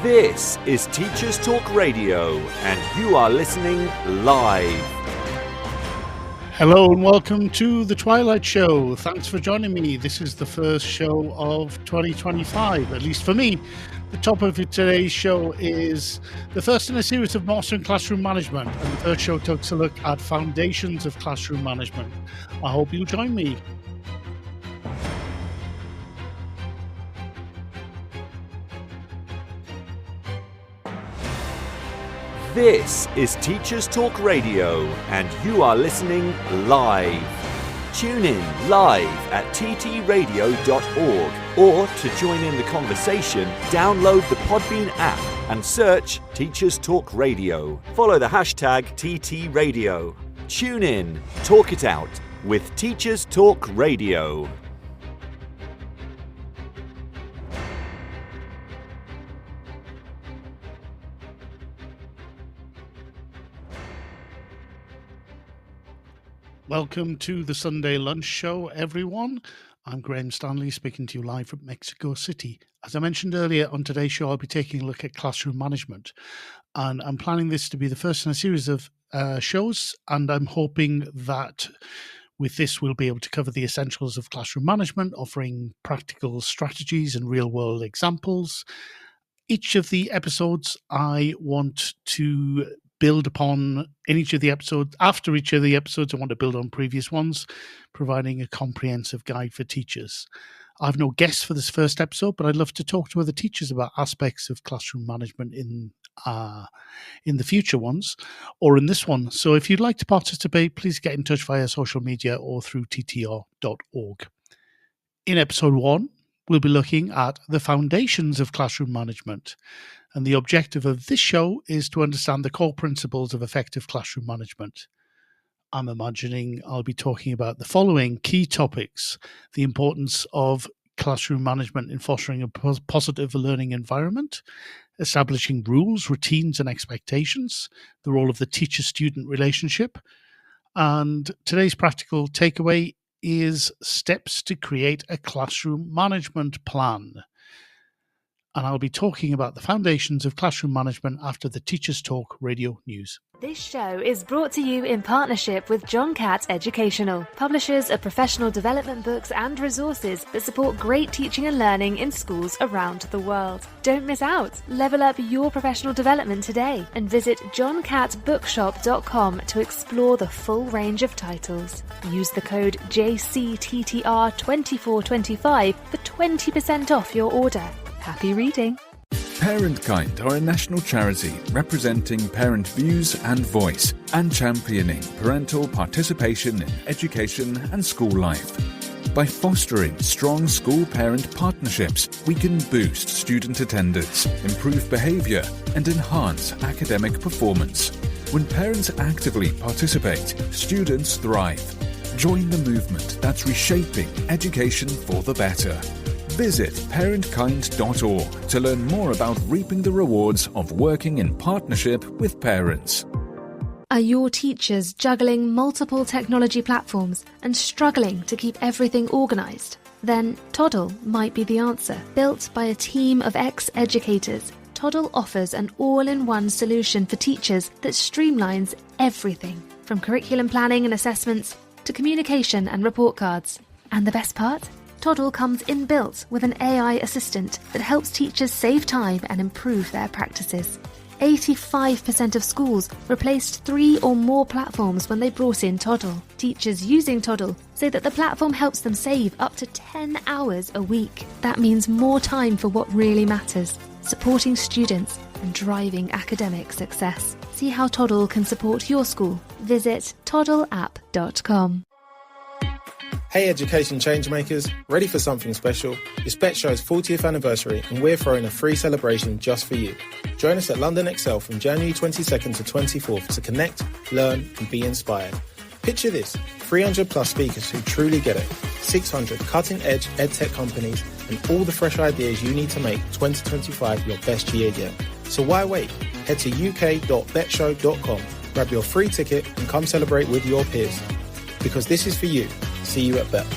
This is Teachers Talk Radio, and you are listening live. Hello and welcome to The Twilight Show. Thanks for joining me. This is the first show of 2025, at least for me. The topic of today's show is the first in a series of Mastering Classroom Management, and the third show takes a look at foundations of classroom management. I hope you'll join me. This is Teachers Talk Radio, and you are listening live. Tune in live at ttradio.org, or to join in the conversation, download the Podbean app and search Teachers Talk Radio. Follow the hashtag TTRadio. Tune in, talk it out with Teachers Talk Radio. Welcome to the Sunday Lunch Show, everyone. I'm Graham Stanley, speaking to you live from Mexico City. As I mentioned earlier, on today's show, I'll be taking a look at classroom management. And I'm planning this to be the first in a series of shows, and I'm hoping that with this, we'll be able to cover the essentials of classroom management, offering practical strategies and real-world examples. Each of the episodes I want to build upon in each of the episodes. After each of the episodes, I want to build on previous ones, providing a comprehensive guide for teachers. I have no guests for this first episode, but I'd love to talk to other teachers about aspects of classroom management in the future ones, or in this one. So if you'd like to participate, please get in touch via social media or through ttr.org. In episode 1, we'll be looking at the foundations of classroom management. And the objective of this show is to understand the core principles of effective classroom management. I'm imagining I'll be talking about the following key topics: the importance of classroom management in fostering a positive learning environment, establishing rules, routines, and expectations, the role of the teacher-student relationship, and today's practical takeaway is steps to create a classroom management plan. And I'll be talking about the foundations of classroom management after the Teachers Talk Radio News. This show is brought to you in partnership with John Catt Educational, publishers of professional development books and resources that support great teaching and learning in schools around the world. Don't miss out. Level up your professional development today and visit johncattbookshop.com to explore the full range of titles. Use the code JCTTR2425 for 20% off your order. Happy reading. Parentkind are a national charity representing parent views and voice and championing parental participation in education and school life. By fostering strong school-parent partnerships, we can boost student attendance, improve behaviour, and enhance academic performance. When parents actively participate, students thrive. Join the movement that's reshaping education for the better. Visit parentkind.org to learn more about reaping the rewards of working in partnership with parents. Are your teachers juggling multiple technology platforms and struggling to keep everything organised? Then Toddle might be the answer. Built by a team of ex-educators, Toddle offers an all-in-one solution for teachers that streamlines everything, from curriculum planning and assessments to communication and report cards. And the best part? Toddle comes inbuilt with an AI assistant that helps teachers save time and improve their practices. 85% of schools replaced 3 or more platforms when they brought in Toddle. Teachers using Toddle say that the platform helps them save up to 10 hours a week. That means more time for what really matters, supporting students and driving academic success. See how Toddle can support your school. Visit toddleapp.com. Hey education changemakers, ready for something special? It's Bet Show's 40th anniversary and we're throwing a free celebration just for you. Join us at London Excel from January 22nd to 24th to connect, learn and be inspired. Picture this, 300 plus speakers who truly get it, 600 cutting-edge edtech companies and all the fresh ideas you need to make 2025 your best year yet. So why wait? Head to uk.betshow.com, grab your free ticket and come celebrate with your peers. Because this is for you. See you at Bet.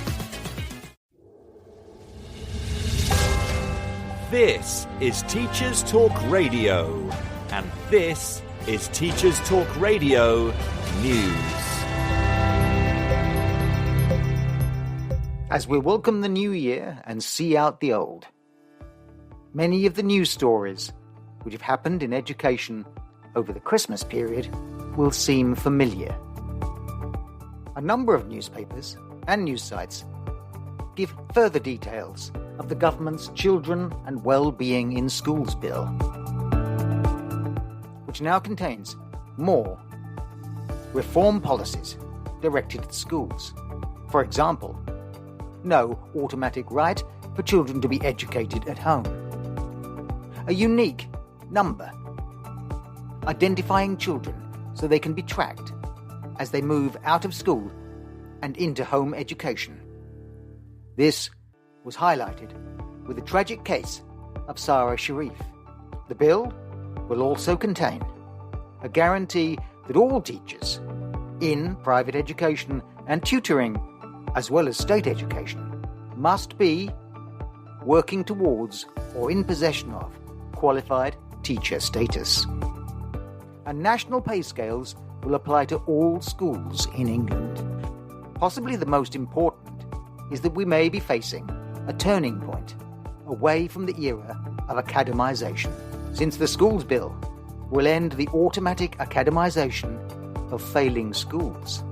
This is Teachers Talk Radio, and this is Teachers Talk Radio News. As we welcome the new year and see out the old, many of the news stories which have happened in education over the Christmas period will seem familiar. A number of newspapers and news sites give further details of the government's Children and Wellbeing in Schools Bill, which now contains more reform policies directed at schools. For example, no automatic right for children to be educated at home. A unique number identifying children so they can be tracked as they move out of school and into home education. This was highlighted with the tragic case of Sarah Sharif. The bill will also contain a guarantee that all teachers in private education and tutoring, as well as state education, must be working towards or in possession of qualified teacher status. And national pay scales will apply to all schools in England. Possibly the most important is that we may be facing a turning point away from the era of academisation, since the Schools Bill will end the automatic academisation of failing schools.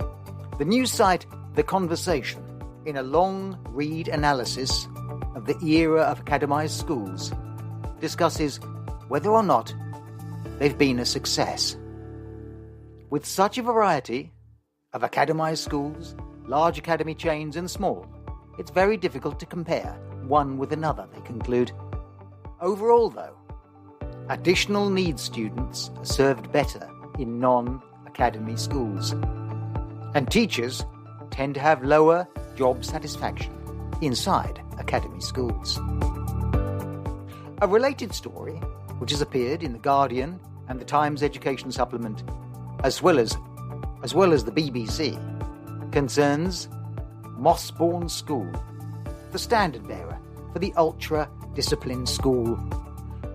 The news site The Conversation, in a long read analysis of the era of academised schools, discusses whether or not they've been a success. With such a variety of academised schools, large academy chains and small, it's very difficult to compare one with another, they conclude. Overall, though, additional needs students are served better in non-academy schools, and teachers tend to have lower job satisfaction inside academy schools. A related story, which has appeared in The Guardian and the Times Education Supplement, as well as the BBC, concerns Mossbourne School, the standard bearer for the ultra-disciplined school,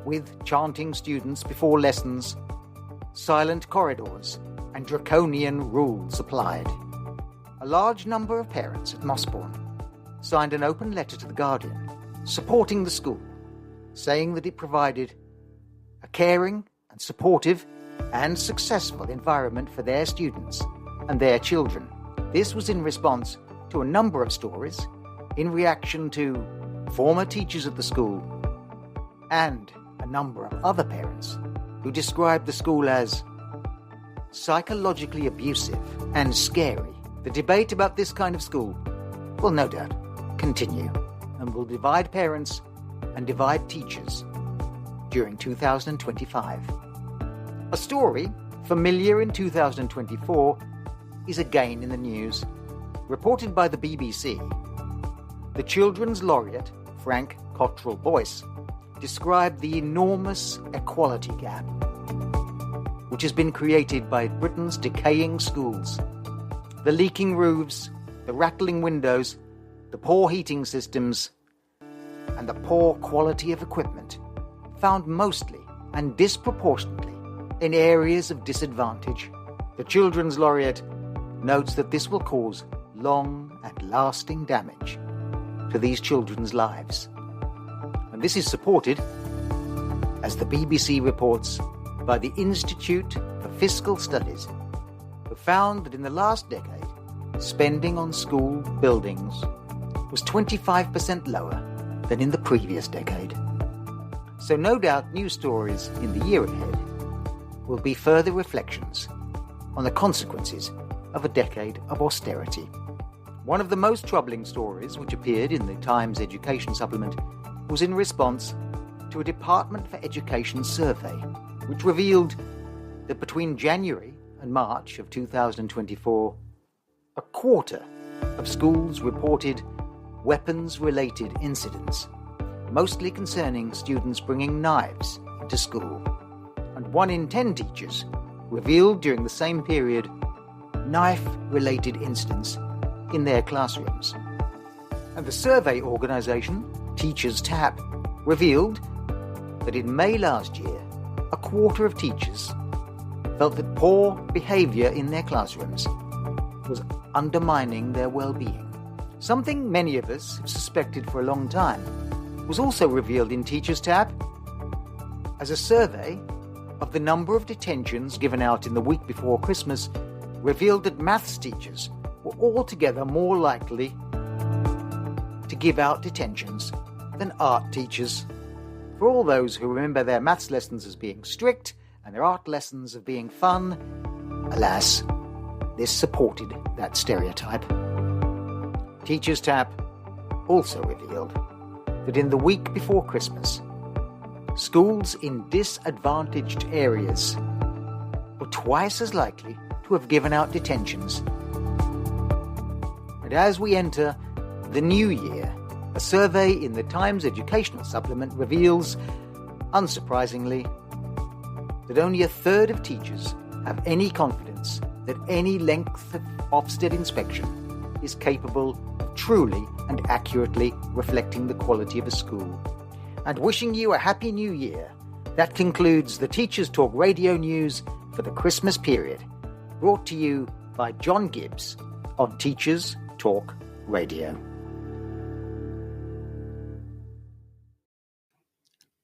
with chanting students before lessons, silent corridors, and draconian rules applied. A large number of parents at Mossbourne signed an open letter to The Guardian supporting the school, saying that it provided a caring and supportive and successful environment for their students and their children. This was in response to a number of stories in reaction to former teachers at the school and a number of other parents who described the school as psychologically abusive and scary. The debate about this kind of school will no doubt continue and will divide parents and divide teachers during 2025. A story familiar in 2024 is again in the news. Reported by the BBC, the Children's Laureate, Frank Cottrell Boyce, described the enormous equality gap which has been created by Britain's decaying schools. The leaking roofs, the rattling windows, the poor heating systems, and the poor quality of equipment, found mostly and disproportionately in areas of disadvantage. The Children's Laureate notes that this will cause long and lasting damage to these children's lives. And this is supported, as the BBC reports, by the Institute for Fiscal Studies, who found that in the last decade, spending on school buildings was 25% lower than in the previous decade. So no doubt news stories in the year ahead will be further reflections on the consequences of a decade of austerity. One of the most troubling stories which appeared in the Times Education Supplement was in response to a Department for Education survey, which revealed that between January and March of 2024, a quarter of schools reported weapons-related incidents, mostly concerning students bringing knives into school. And 1 in 10 teachers revealed during the same period knife-related incidents in their classrooms. And the survey organisation, Teachers Tap, revealed that in May last year, a quarter of teachers felt that poor behaviour in their classrooms was undermining their well-being. Something many of us have suspected for a long time was also revealed in Teachers Tab, as a survey of the number of detentions given out in the week before Christmas revealed that maths teachers were altogether more likely to give out detentions than art teachers. For all those who remember their maths lessons as being strict and their art lessons as being fun, alas, this supported that stereotype. Teachers Tab also revealed that in the week before Christmas, schools in disadvantaged areas were twice as likely to have given out detentions. And as we enter the new year, a survey in the Times Educational Supplement reveals, unsurprisingly, that only a third of teachers have any confidence that any length of Ofsted inspection is capable of truly and accurately reflecting the quality of a school. And wishing you a happy new year, that concludes the Teachers Talk Radio News for the Christmas period, brought to you by John Gibbs on Teachers Talk Radio.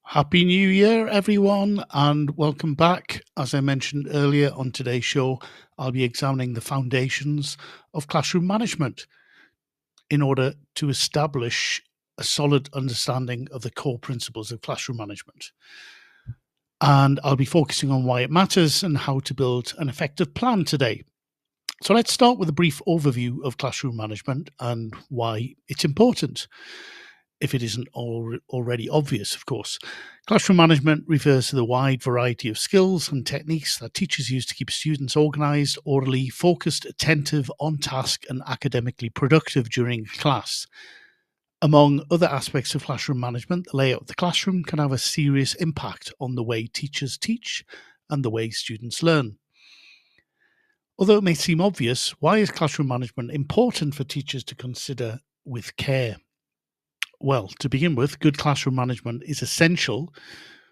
Happy New Year, everyone, and welcome back. As I mentioned earlier on today's show, I'll be examining the foundations of classroom management in order to establish a solid understanding of the core principles of classroom management. And I'll be focusing on why it matters and how to build an effective plan today. So let's start with a brief overview of classroom management and why it's important, if it isn't already obvious, of course. Classroom management refers to the wide variety of skills and techniques that teachers use to keep students organised, orderly, focused, attentive, on task, and academically productive during class. Among other aspects of classroom management, the layout of the classroom can have a serious impact on the way teachers teach and the way students learn. Although it may seem obvious, why is classroom management important for teachers to consider with care? Well, to begin with, good classroom management is essential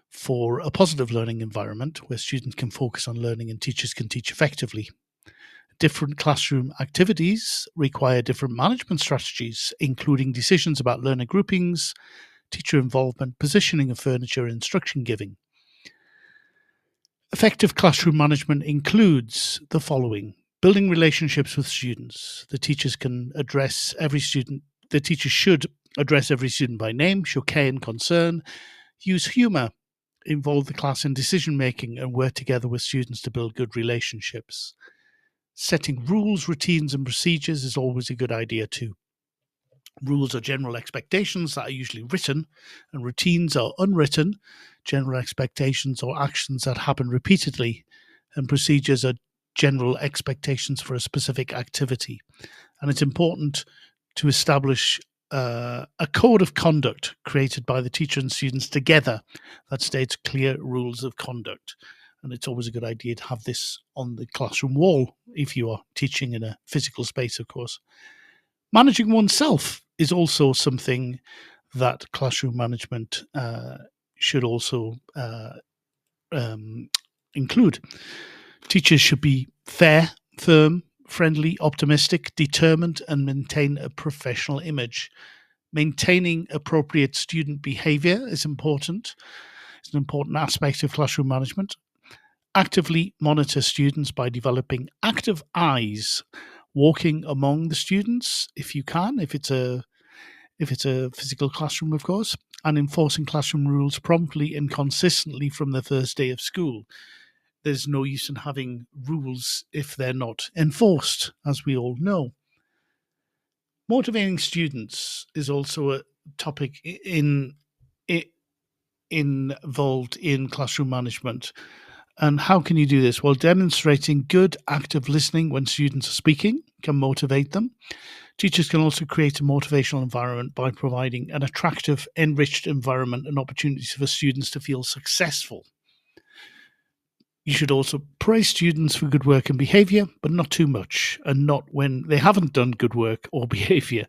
for a positive learning environment where students can focus on learning and teachers can teach effectively. Different classroom activities require different management strategies, including decisions about learner groupings, teacher involvement, positioning of furniture, and instruction giving. Effective classroom management includes the following: building relationships with students. The teachers should address every student by name, show care and concern, use humour, involve the class in decision making, and work together with students to build good relationships. Setting rules, routines, and procedures is always a good idea too. Rules are general expectations that are usually written, and routines are unwritten, general expectations or actions that happen repeatedly, and procedures are general expectations for a specific activity. And it's important to establish a code of conduct created by the teacher and students together that states clear rules of conduct. And it's always a good idea to have this on the classroom wall if you are teaching in a physical space, of course. Managing oneself is also something that classroom management should also include. Teachers should be fair, firm, friendly, optimistic, determined, and maintain a professional image. Maintaining appropriate student behaviour is important. It's an important aspect of classroom management. Actively monitor students by developing active eyes, walking among the students if you can, if it's a physical classroom, of course, and enforcing classroom rules promptly and consistently from the first day of school. There's no use in having rules if they're not enforced, as we all know. Motivating students is also a topic involved in classroom management. And how can you do this? Well, demonstrating good active listening when students are speaking can motivate them. Teachers can also create a motivational environment by providing an attractive, enriched environment and opportunities for students to feel successful. You should also praise students for good work and behaviour, but not too much, and not when they haven't done good work or behaviour.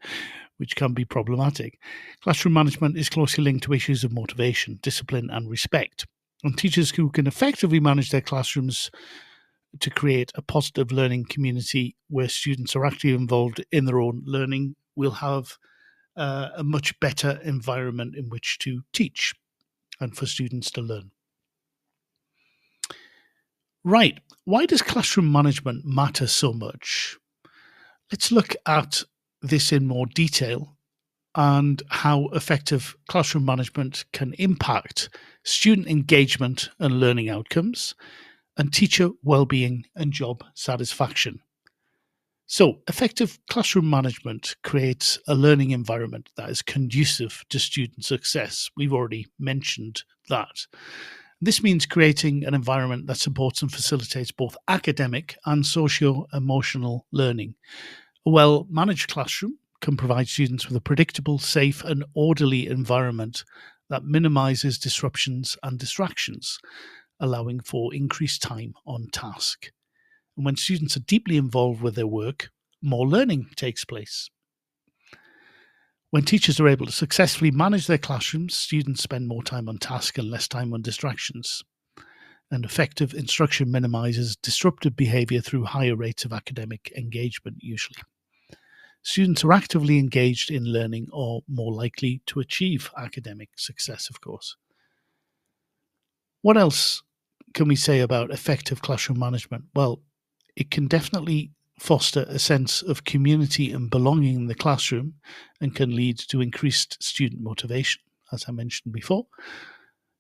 which can be problematic. Classroom management is closely linked to issues of motivation, discipline, and respect. And teachers who can effectively manage their classrooms to create a positive learning community where students are actually involved in their own learning will have a much better environment in which to teach and for students to learn. Right. Why does classroom management matter so much? Let's look at this in more detail and how effective classroom management can impact student engagement and learning outcomes and teacher well-being and job satisfaction. So, effective classroom management creates a learning environment that is conducive to student success. We've already mentioned that. This means creating an environment that supports and facilitates both academic and socio-emotional learning. A well-managed classroom can provide students with a predictable, safe, and orderly environment that minimizes disruptions and distractions, allowing for increased time on task. And when students are deeply involved with their work, more learning takes place. When teachers are able to successfully manage their classrooms, students spend more time on task and less time on distractions. And effective instruction minimizes disruptive behavior through higher rates of academic engagement, usually. Students who are actively engaged in learning are more likely to achieve academic success, of course. What else can we say about effective classroom management? Well, it can definitely foster a sense of community and belonging in the classroom and can lead to increased student motivation, as I mentioned before.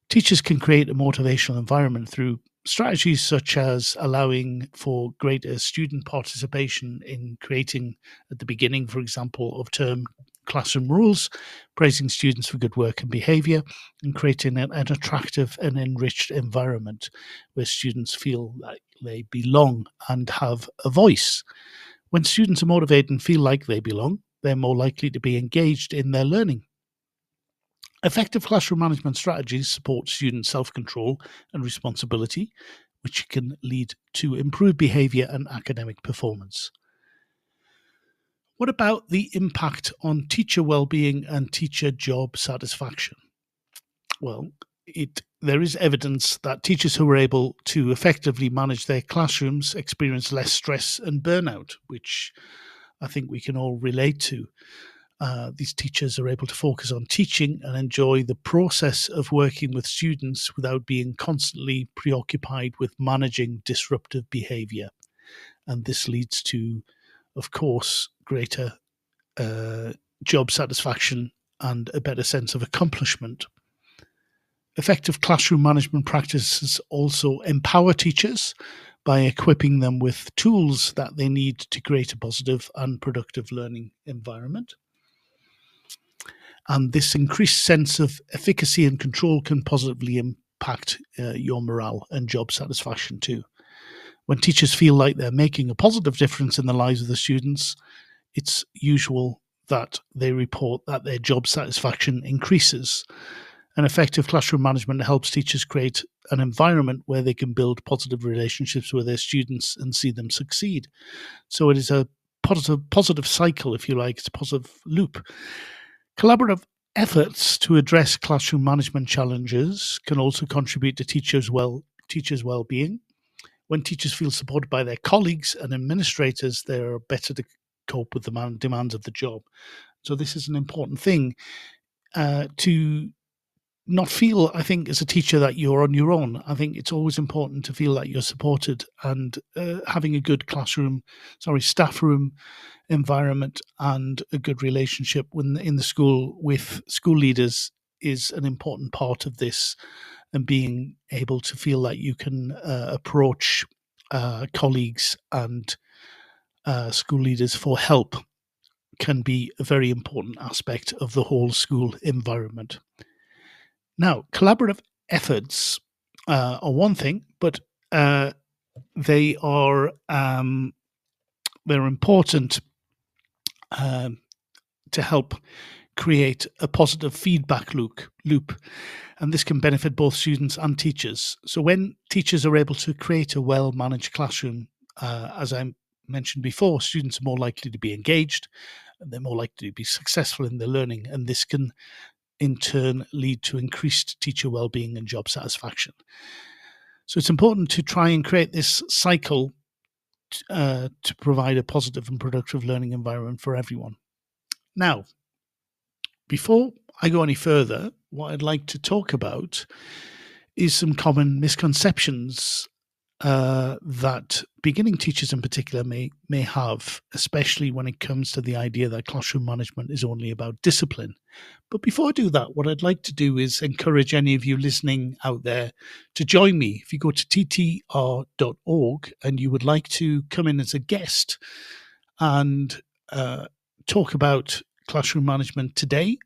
Teachers can create a motivational environment through strategies such as allowing for greater student participation in creating, at the beginning, for example, of term classroom rules, praising students for good work and behaviour, and creating an attractive and enriched environment where students feel like they belong and have a voice. When students are motivated and feel like they belong, they're more likely to be engaged in their learning. Effective classroom management strategies support student self-control and responsibility, which can lead to improved behaviour and academic performance. What about the impact on teacher well-being and teacher job satisfaction? Well, there is evidence that teachers who are able to effectively manage their classrooms experience less stress and burnout, which I think we can all relate to. These teachers are able to focus on teaching and enjoy the process of working with students without being constantly preoccupied with managing disruptive behaviour. And this leads to, of course, greater job satisfaction and a better sense of accomplishment. Effective classroom management practices also empower teachers by equipping them with tools that they need to create a positive and productive learning environment. And this increased sense of efficacy and control can positively impact your morale and job satisfaction too. When teachers feel like they're making a positive difference in the lives of the students, it's usual that they report that their job satisfaction increases. And effective classroom management helps teachers create an environment where they can build positive relationships with their students and see them succeed. So it is a positive cycle, if you like. It's a positive loop. Collaborative efforts to address classroom management challenges can also contribute to teachers' well-being. When teachers feel supported by their colleagues and administrators, they are better to cope with the demands of the job. So this is an important thing to not feel, I think, as a teacher that you're on your own. I think it's always important to feel that you're supported, and having a good staff room environment and a good relationship in the school with school leaders is an important part of this, and being able to feel that you can approach colleagues and school leaders for help can be a very important aspect of the whole school environment. Now, collaborative efforts are one thing, but they're important to help create a positive feedback loop, and this can benefit both students and teachers. So when teachers are able to create a well-managed classroom, as I mentioned before, students are more likely to be engaged, and they're more likely to be successful in their learning, and this can in turn lead to increased teacher well-being and job satisfaction. So it's important to try and create this cycle to provide a positive and productive learning environment for everyone. Now, before I go any further, what I'd like to talk about is some common misconceptions that beginning teachers in particular may have, especially when it comes to the idea that classroom management is only about discipline. But before I do that, what I'd like to do is encourage any of you listening out there to join me. If you go to ttr.org and you would like to come in as a guest and talk about classroom management today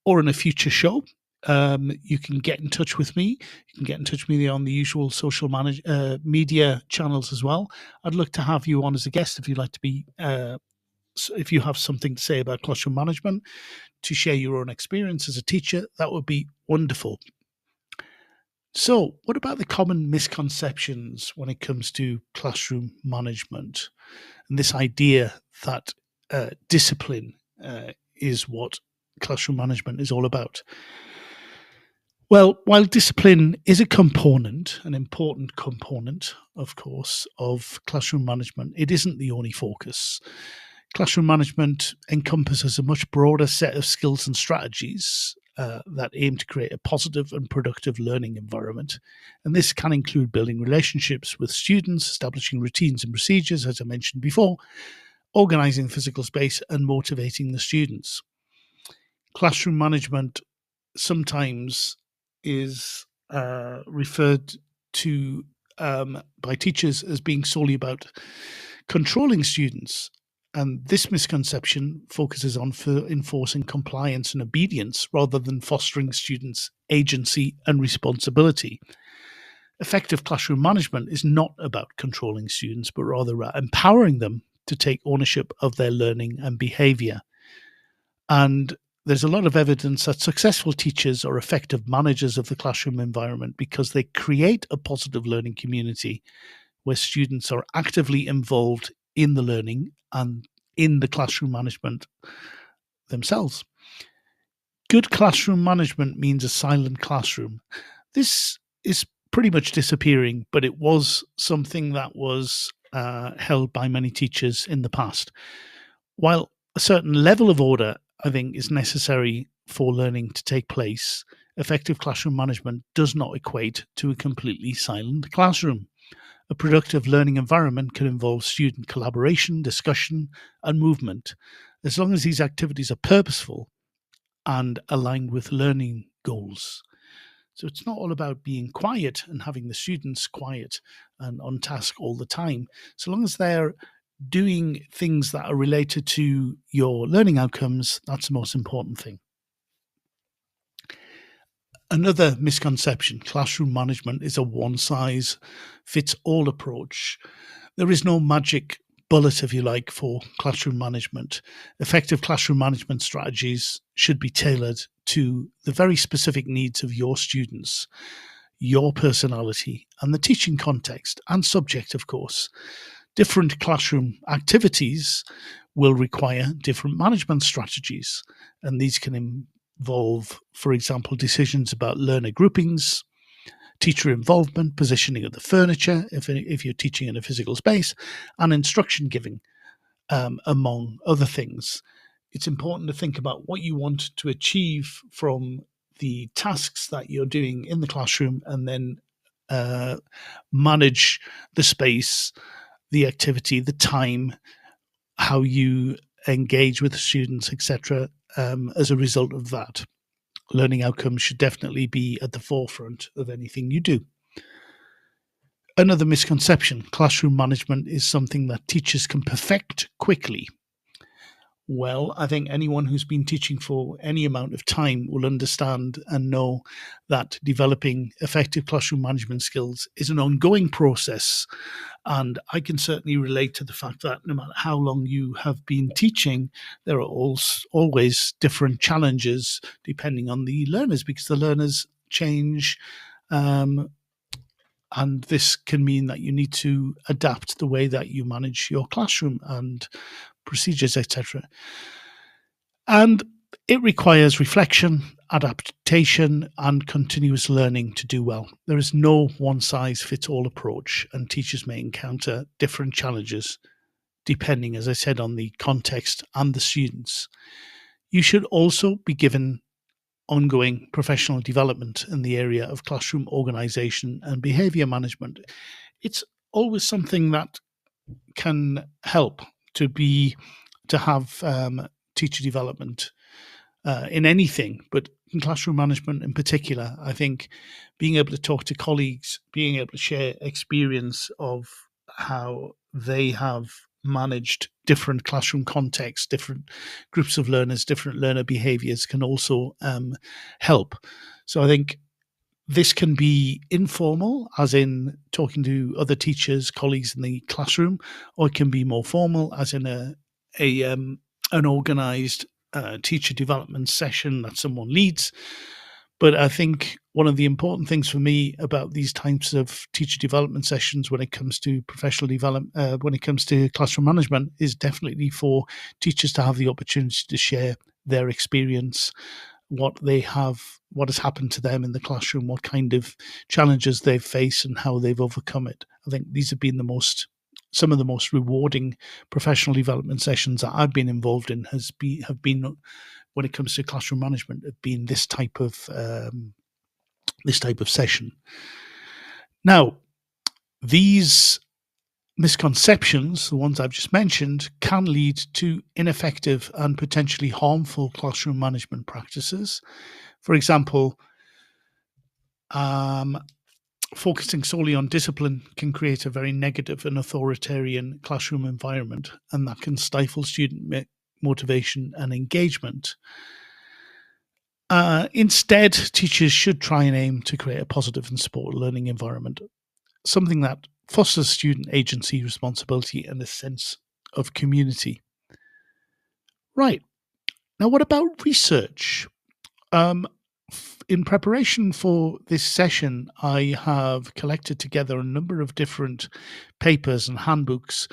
or in a future show, you can get in touch with me. You can get in touch with me on the usual social media channels as well. I'd look to have you on as a guest if you'd like to be, if you have something to say about classroom management, to share your own experience as a teacher. That would be wonderful. So, what about the common misconceptions when it comes to classroom management and this idea that discipline is what classroom management is all about? Well, while discipline is a component, an important component, of course, of classroom management, it isn't the only focus. Classroom management encompasses a much broader set of skills and strategies that aim to create a positive and productive learning environment. And this can include building relationships with students, establishing routines and procedures, as I mentioned before, organizing physical space, and motivating the students. Classroom management sometimes is referred to by teachers as being solely about controlling students. And this misconception focuses on enforcing compliance and obedience rather than fostering students' agency and responsibility. Effective classroom management is not about controlling students, but rather empowering them to take ownership of their learning and behavior. And there's a lot of evidence that successful teachers are effective managers of the classroom environment because they create a positive learning community where students are actively involved in the learning and in the classroom management themselves. Good classroom management means a silent classroom. This is pretty much disappearing, but it was something that was held by many teachers in the past. While a certain level of order, I think, is necessary for learning to take place, effective classroom management does not equate to a completely silent classroom. A productive learning environment can involve student collaboration, discussion, and movement, as long as these activities are purposeful and aligned with learning goals. So it's not all about being quiet and having the students quiet and on task all the time. So long as they're doing things that are related to your learning outcomes, that's the most important thing. Another misconception: classroom management is a one-size-fits-all approach. There is no magic bullet, if you like, for classroom management. Effective classroom management strategies should be tailored to the very specific needs of your students, your personality, and the teaching context and subject, of course. Different classroom activities will require different management strategies, and these can involve, for example, decisions about learner groupings, teacher involvement, positioning of the furniture, if you're teaching in a physical space, and instruction giving, among other things. It's important to think about what you want to achieve from the tasks that you're doing in the classroom, and then manage the space, the activity, the time, how you engage with the students, etc. As a result of that. Learning outcomes should definitely be at the forefront of anything you do. Another misconception: classroom management is something that teachers can perfect quickly. Well, I think anyone who's been teaching for any amount of time will understand and know that developing effective classroom management skills is an ongoing process. And I can certainly relate to the fact that no matter how long you have been teaching, there are always different challenges depending on the learners, because the learners change. And this can mean that you need to adapt the way that you manage your classroom and procedures, etc. And it requires reflection, adaptation, and continuous learning to do well. There is no one-size-fits-all approach, and teachers may encounter different challenges depending, as I said, on the context and the students. You should also be given ongoing professional development in the area of classroom organisation and behaviour management. It's always something that can help to have teacher development in anything, but in classroom management in particular. I think being able to talk to colleagues, being able to share experience of how they have managed different classroom contexts, different groups of learners, different learner behaviors can also help. So I think this can be informal, as in talking to other teachers, colleagues in the classroom, or it can be more formal, as in an organised teacher development session that someone leads. But I think one of the important things for me about these types of teacher development sessions when it comes to professional development, when it comes to classroom management, is definitely for teachers to have the opportunity to share their experience, what has happened to them in the classroom, what kind of challenges they've faced and how they've overcome it. I think these have been some of the most rewarding professional development sessions that I've been involved in have been when it comes to classroom management, have been this type of session. Now, these misconceptions, the ones I've just mentioned, can lead to ineffective and potentially harmful classroom management practices. For example, focusing solely on discipline can create a very negative and authoritarian classroom environment, and that can stifle student motivation and engagement. Instead, teachers should try and aim to create a positive and supportive learning environment, something that fosters student agency, responsibility, and a sense of community. Right. Now, what about research? In preparation for this session, I have collected together a number of different papers and handbooks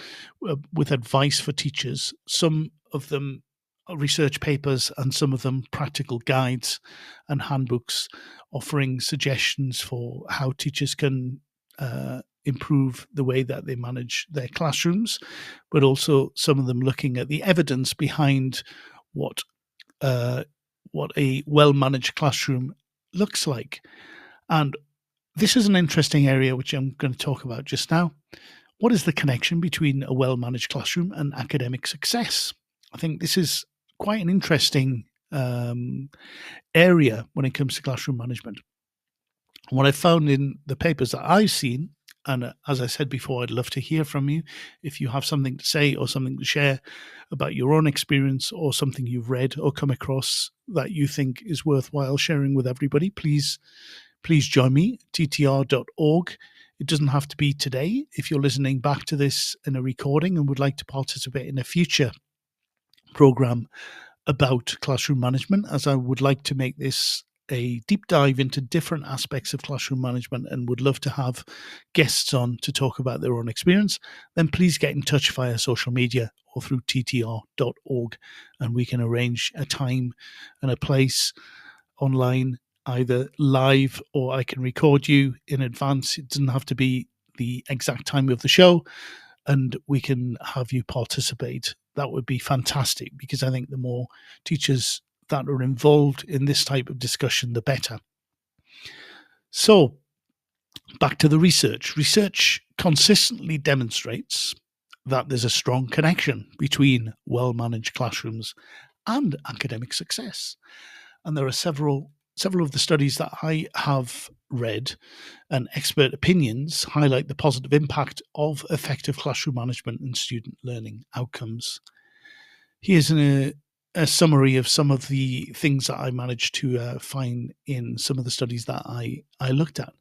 with advice for teachers. Some of them are research papers and some of them practical guides and handbooks offering suggestions for how teachers can improve the way that they manage their classrooms, but also some of them looking at the evidence behind what a well-managed classroom looks like. And this is an interesting area which I'm going to talk about just now. What is the connection between a well-managed classroom and academic success? I think this is quite an interesting area when it comes to classroom management. What I found in the papers that I've seen, and as I said before, I'd love to hear from you. If you have something to say or something to share about your own experience or something you've read or come across that you think is worthwhile sharing with everybody, please join me, ttr.org. It doesn't have to be today. If you're listening back to this in a recording and would like to participate in a future program about classroom management, as I would like to make this a deep dive into different aspects of classroom management and would love to have guests on to talk about their own experience, then please get in touch via social media or through ttr.org, and we can arrange a time and a place online, either live or I can record you in advance. It doesn't have to be the exact time of the show, and we can have you participate. That would be fantastic, because I think the more teachers that are involved in this type of discussion, the better. So, back to the research. Research consistently demonstrates that there's a strong connection between well-managed classrooms and academic success. And there are several of the studies that I have read and expert opinions highlight the positive impact of effective classroom management and student learning outcomes. Here's a summary of some of the things that I managed to find in some of the studies that I looked at. A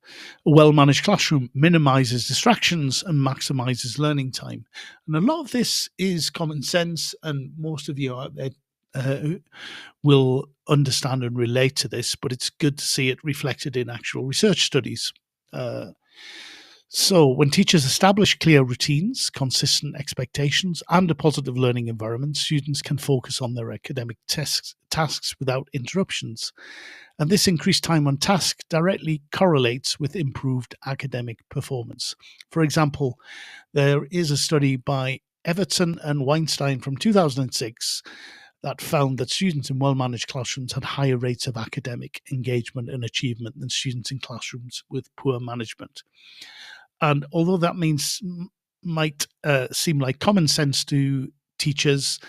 well-managed classroom minimizes distractions and maximizes learning time. And a lot of this is common sense, and most of you out there will understand and relate to this, but it's good to see it reflected in actual research studies. So, when teachers establish clear routines, consistent expectations, and a positive learning environment, students can focus on their academic tasks without interruptions. And this increased time on task directly correlates with improved academic performance. For example, there is a study by Everton and Weinstein from 2006 that found that students in well-managed classrooms had higher rates of academic engagement and achievement than students in classrooms with poor management. And although that might seem like common sense to teachers,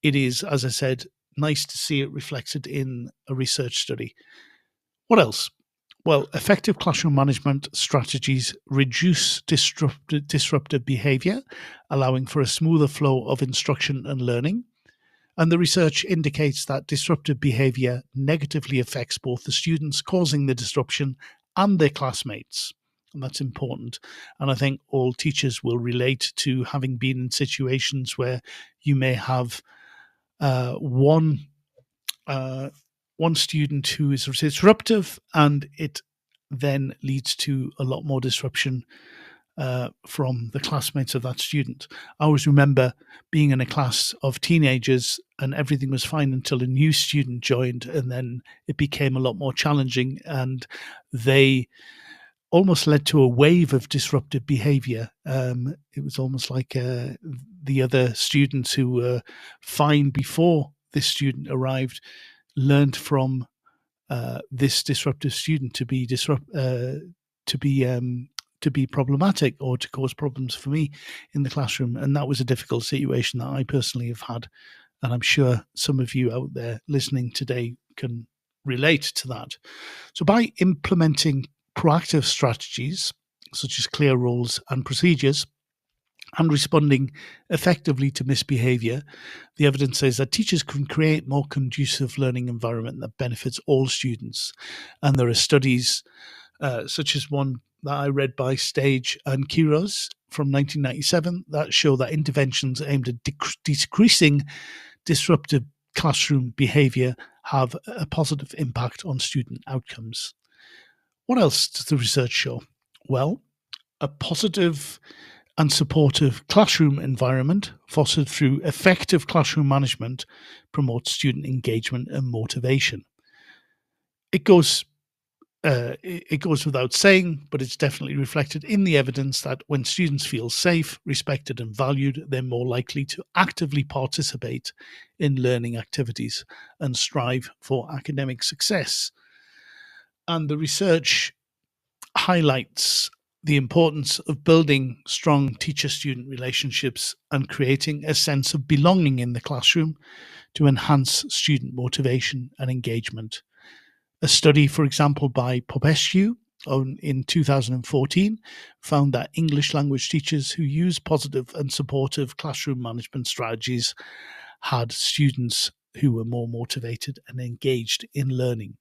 it is, as I said, nice to see it reflected in a research study. What else? Well, effective classroom management strategies reduce disruptive behavior, allowing for a smoother flow of instruction and learning. And the research indicates that disruptive behavior negatively affects both the students causing the disruption and their classmates. And that's important. And I think all teachers will relate to having been in situations where you may have one student who is disruptive, and it then leads to a lot more disruption from the classmates of that student. I always remember being in a class of teenagers and everything was fine until a new student joined, and then it became a lot more challenging, and they almost led to a wave of disruptive behavior. It was almost like the other students who were fine before this student arrived learned from this disruptive student to be problematic or to cause problems for me in the classroom. And that was a difficult situation that I personally have had. And I'm sure some of you out there listening today can relate to that. So by implementing proactive strategies, such as clear roles and procedures, and responding effectively to misbehavior, the evidence says that teachers can create more conducive learning environment that benefits all students. And there are studies such as one that I read by Stage and Quiroz from 1997 that show that interventions aimed at decreasing disruptive classroom behavior have a positive impact on student outcomes. What else does the research show? Well, a positive and supportive classroom environment fostered through effective classroom management promotes student engagement and motivation. It goes without saying, but it's definitely reflected in the evidence that when students feel safe, respected, and valued, they're more likely to actively participate in learning activities and strive for academic success. And the research highlights the importance of building strong teacher-student relationships and creating a sense of belonging in the classroom to enhance student motivation and engagement. A study, for example, by Popescu in 2014 found that English language teachers who use positive and supportive classroom management strategies had students who were more motivated and engaged in learning.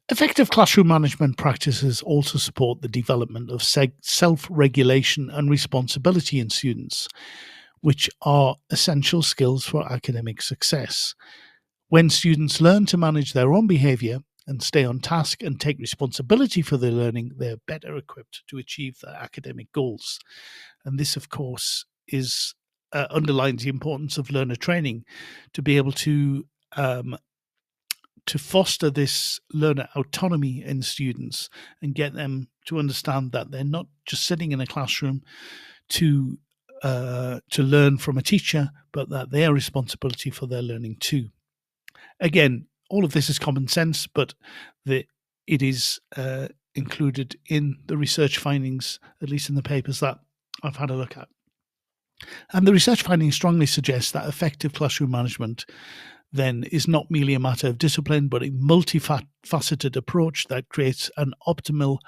Effective classroom management practices also support the development of self-regulation and responsibility in students, which are essential skills for academic success. When students learn to manage their own behavior and stay on task and take responsibility for their learning, they're better equipped to achieve their academic goals. And this, of course, underlines the importance of learner training to be able to foster this learner autonomy in students and get them to understand that they're not just sitting in a classroom to learn from a teacher, but that they are responsibility for their learning too. Again, all of this is common sense, but it is included in the research findings, at least in the papers that I've had a look at. And the research findings strongly suggest that effective classroom management then is not merely a matter of discipline, but a multifaceted approach that creates an optimal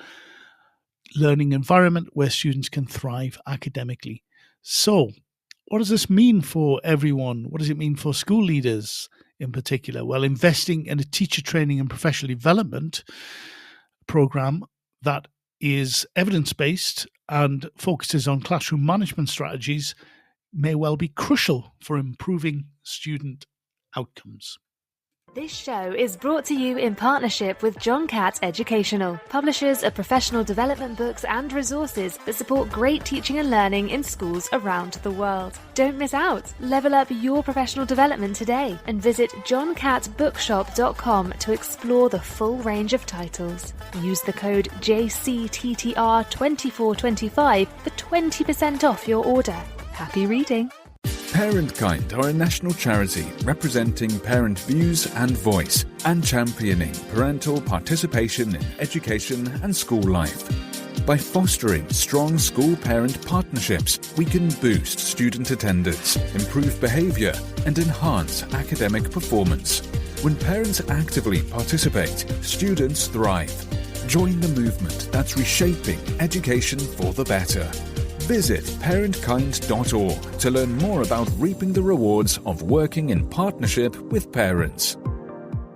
learning environment where students can thrive academically. So, what does this mean for everyone? What does it mean for school leaders in particular? Well, investing in a teacher training and professional development program that is evidence-based and focuses on classroom management strategies may well be crucial for improving student outcomes. This show is brought to you in partnership with John Catt Educational, publishers of professional development books and resources that support great teaching and learning in schools around the world. Don't miss out. Level up your professional development today and visit johncattbookshop.com to explore the full range of titles. Use the code JCTTR2425 for 20% off your order. Happy reading. Parentkind are a national charity representing parent views and voice and championing parental participation in education and school life. By fostering strong school-parent partnerships, we can boost student attendance, improve behaviour and enhance academic performance. When parents actively participate, students thrive. Join the movement that's reshaping education for the better. Visit parentkind.org to learn more about reaping the rewards of working in partnership with parents.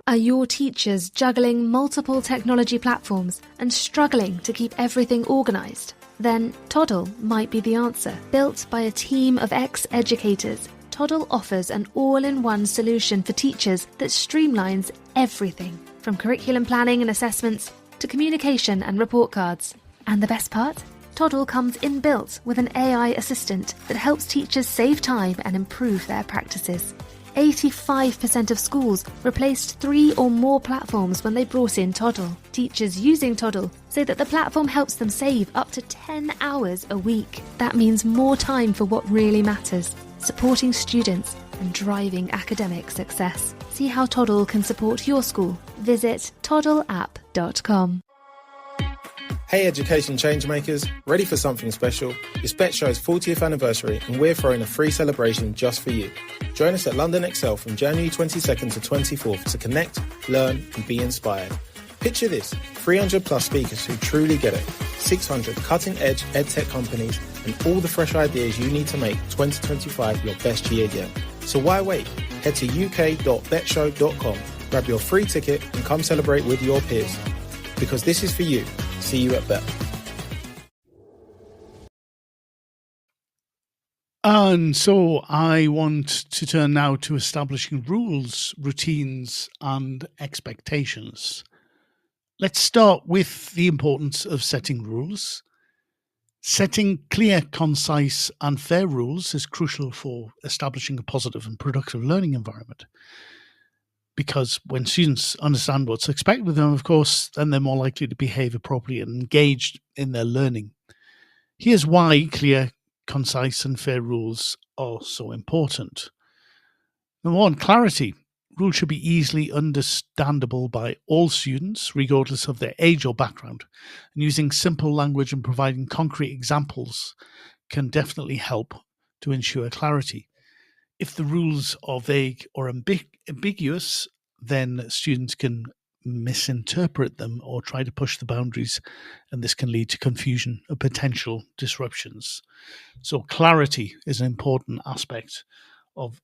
Are your teachers juggling multiple technology platforms and struggling to keep everything organised? Then Toddle might be the answer. Built by a team of ex-educators, Toddle offers an all-in-one solution for teachers that streamlines everything, from curriculum planning and assessments to communication and report cards. And the best part? Toddle comes inbuilt with an AI assistant that helps teachers save time and improve their practices. 85% of schools replaced 3 or more platforms when they brought in Toddle. Teachers using Toddle say that the platform helps them save up to 10 hours a week. That means more time for what really matters, supporting students and driving academic success. See how Toddle can support your school. Visit toddleapp.com. Hey education changemakers, ready for something special? It's Bet Show's 40th anniversary and we're throwing a free celebration just for you. Join us at London Excel from January 22nd to 24th to connect, learn and be inspired. Picture this, 300 plus speakers who truly get it, 600 cutting edge edtech companies and all the fresh ideas you need to make 2025 your best year yet. So why wait? Head to uk.betshow.com, grab your free ticket and come celebrate with your peers. Because this is for you. See you at Bet. And so I want to turn now to establishing rules, routines, and expectations. Let's start with the importance of setting rules. Setting clear, concise, and fair rules is crucial for establishing a positive and productive learning environment. Because when students understand what's expected of them, of course, then they're more likely to behave appropriately and engaged in their learning. Here's why clear, concise, and fair rules are so important. Number one, clarity. Rules should be easily understandable by all students, regardless of their age or background. And using simple language and providing concrete examples can definitely help to ensure clarity. If the rules are vague or ambiguous, then students can misinterpret them or try to push the boundaries, and this can lead to confusion or potential disruptions. So clarity is an important aspect of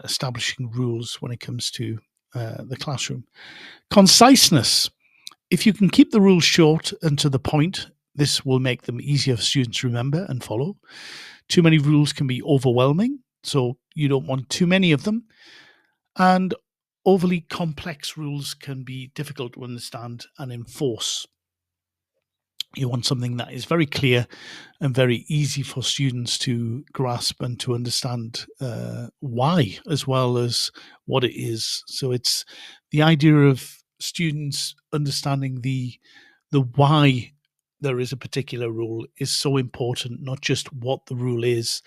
establishing rules when it comes to the classroom. Conciseness. If you can keep the rules short and to the point, this will make them easier for students to remember and follow. Too many rules can be overwhelming, so you don't want too many of them. And overly complex rules can be difficult to understand and enforce. You want something that is very clear and very easy for students to grasp and to understand why, as well as what it is. So it's the idea of students understanding the why there is a particular rule is so important, not just what the rule is.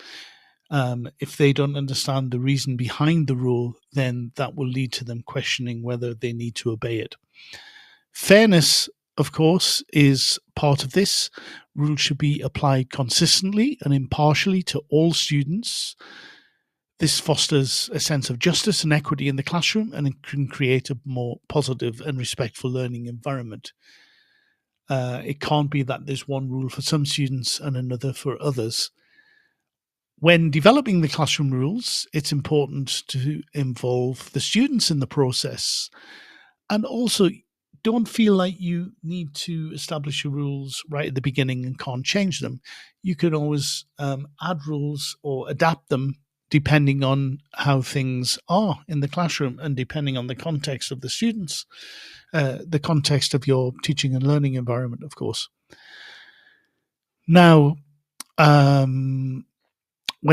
If they don't understand the reason behind the rule, then that will lead to them questioning whether they need to obey it. Fairness, of course, is part of this. Rules should be applied consistently and impartially to all students. This fosters a sense of justice and equity in the classroom, and it can create a more positive and respectful learning environment. It can't be that there's one rule for some students and another for others. When developing the classroom rules, it's important to involve the students in the process, and also don't feel like you need to establish your rules right at the beginning and can't change them. You can always add rules or adapt them depending on how things are in the classroom and depending on the context of the students, the context of your teaching and learning environment, of course. Now, when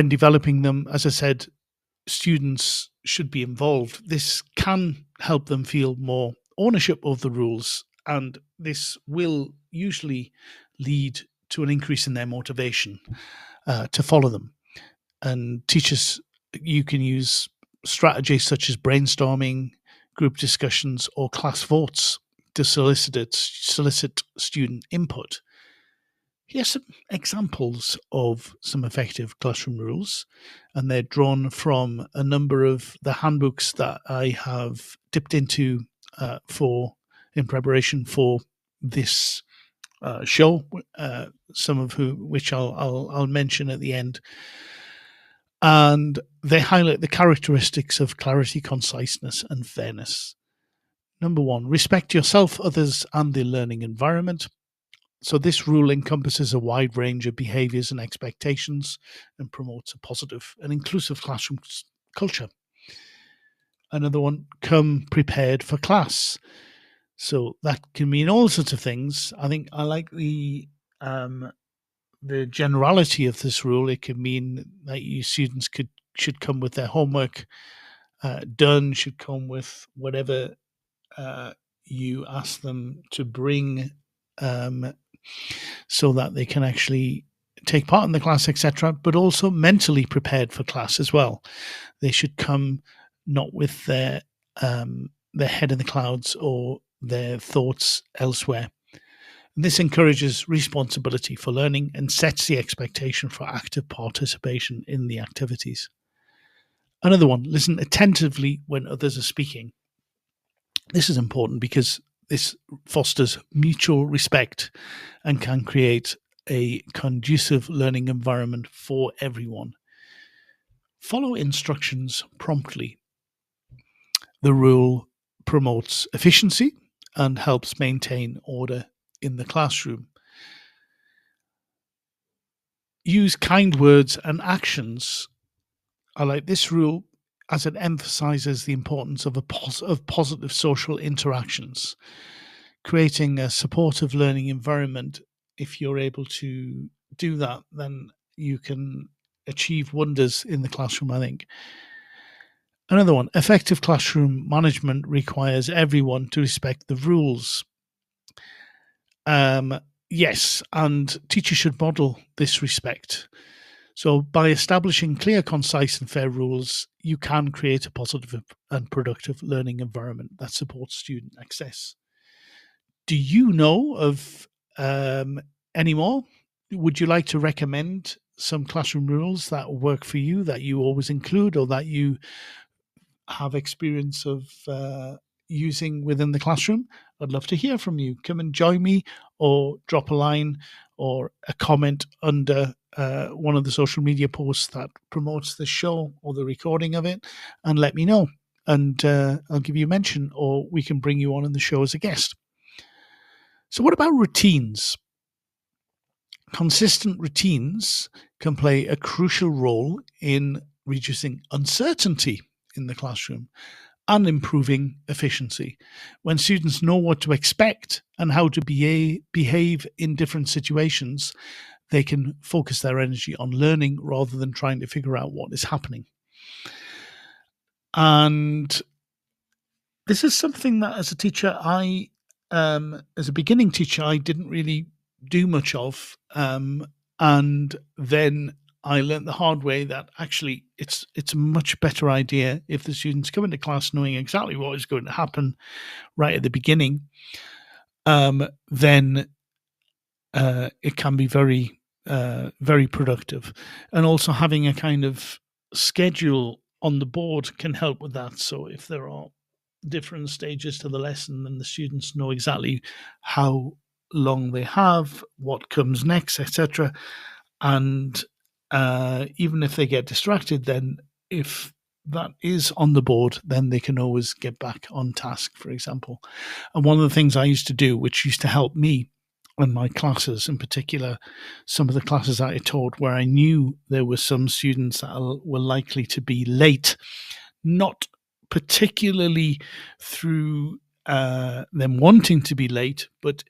developing them, as I said, students should be involved. This can help them feel more ownership of the rules, and this will usually lead to an increase in their motivation to follow them. And teachers, you can use strategies such as brainstorming, group discussions, or class votes to solicit student input. Here's some examples of some effective classroom rules, and they're drawn from a number of the handbooks that I have dipped into in preparation for this show. Some of which I'll mention at the end, and they highlight the characteristics of clarity, conciseness, and fairness. Number 1, respect yourself, others, and the learning environment. So this rule encompasses a wide range of behaviours and expectations and promotes a positive and inclusive classroom culture. Another one, come prepared for class. So that can mean all sorts of things. I think I like the generality of this rule. It could mean that you students should come with their homework done, should come with whatever you ask them to bring, so that they can actually take part in the class, etc., but also mentally prepared for class as well. They should come not with their head in the clouds or their thoughts elsewhere. And this encourages responsibility for learning and sets the expectation for active participation in the activities. Another one, listen attentively when others are speaking. This is important because this fosters mutual respect and can create a conducive learning environment for everyone. Follow instructions promptly. The rule promotes efficiency and helps maintain order in the classroom. Use kind words and actions. I like this rule as it emphasizes the importance of positive social interactions. Creating a supportive learning environment, if you're able to do that, then you can achieve wonders in the classroom, I think. Another one, effective classroom management requires everyone to respect the rules. Yes, and teachers should model this respect. So by establishing clear, concise, and fair rules, you can create a positive and productive learning environment that supports student access. Do you know of any more? Would you like to recommend some classroom rules that work for you, that you always include, or that you have experience of using within the classroom? I'd love to hear from you. Come and join me, or drop a line or a comment under one of the social media posts that promotes the show or the recording of it, and let me know. And I'll give you a mention, or we can bring you on in the show as a guest. So what about routines? Consistent routines can play a crucial role in reducing uncertainty in the classroom and improving efficiency. When students know what to expect and how to behave in different situations, they can focus their energy on learning rather than trying to figure out what is happening. And this is something that as a teacher, as a beginning teacher, I didn't really do much of. And then I learned the hard way that actually it's a much better idea if the students come into class knowing exactly what is going to happen right at the beginning. Then it can be very, very productive. And also having a kind of schedule on the board can help with that. So if there are different stages to the lesson, then the students know exactly how long they have, what comes next, etc. And even if they get distracted, then if that is on the board, then they can always get back on task, for example. And one of the things I used to do, which used to help me, in my classes, in particular, some of the classes that I taught where I knew there were some students that were likely to be late, not particularly through them wanting to be late, but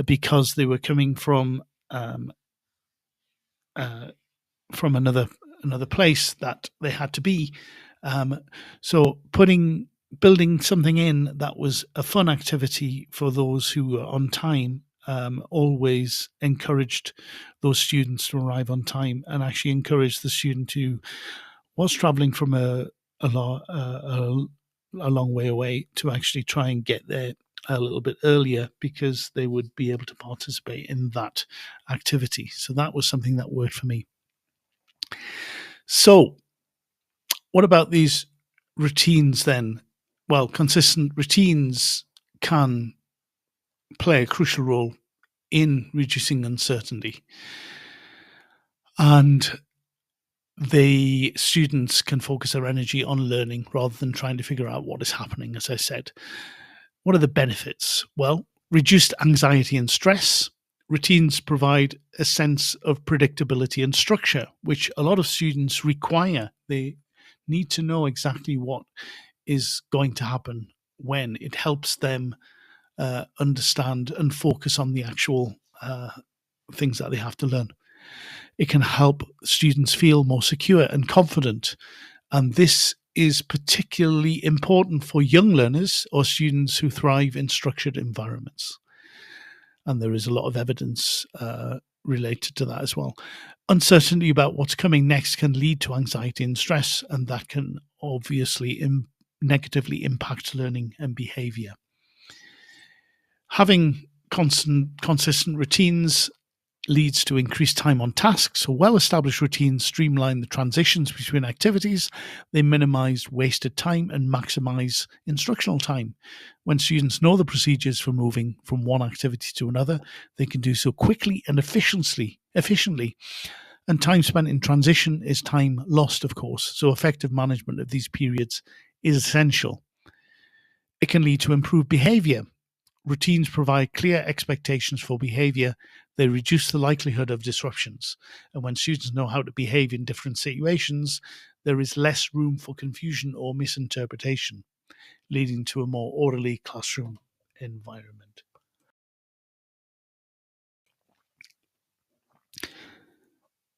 because they were coming from another place that they had to be. So building something in that was a fun activity for those who were on time always encouraged those students to arrive on time, and actually encouraged the student who was traveling from a long way away to actually try and get there a little bit earlier, because they would be able to participate in that activity. So that was something that worked for me. So what about these routines then? Well, consistent routines can play a crucial role in reducing uncertainty. And the students can focus their energy on learning rather than trying to figure out what is happening, as I said. What are the benefits? Well, reduced anxiety and stress. Routines provide a sense of predictability and structure, which a lot of students require. They need to know exactly what is going to happen when. It helps them understand and focus on the actual things that they have to learn. It can help students feel more secure and confident. And this is particularly important for young learners or students who thrive in structured environments. And there is a lot of evidence related to that as well. Uncertainty about what's coming next can lead to anxiety and stress, and that can obviously negatively impact learning and behavior. Having consistent routines leads to increased time on tasks. So well-established routines streamline the transitions between activities. They minimize wasted time and maximize instructional time. When students know the procedures for moving from one activity to another, they can do so quickly and efficiently. And time spent in transition is time lost, of course. So effective management of these periods is essential. It can lead to improved behavior. Routines provide clear expectations for behavior. They reduce the likelihood of disruptions. And when students know how to behave in different situations, there is less room for confusion or misinterpretation, leading to a more orderly classroom environment.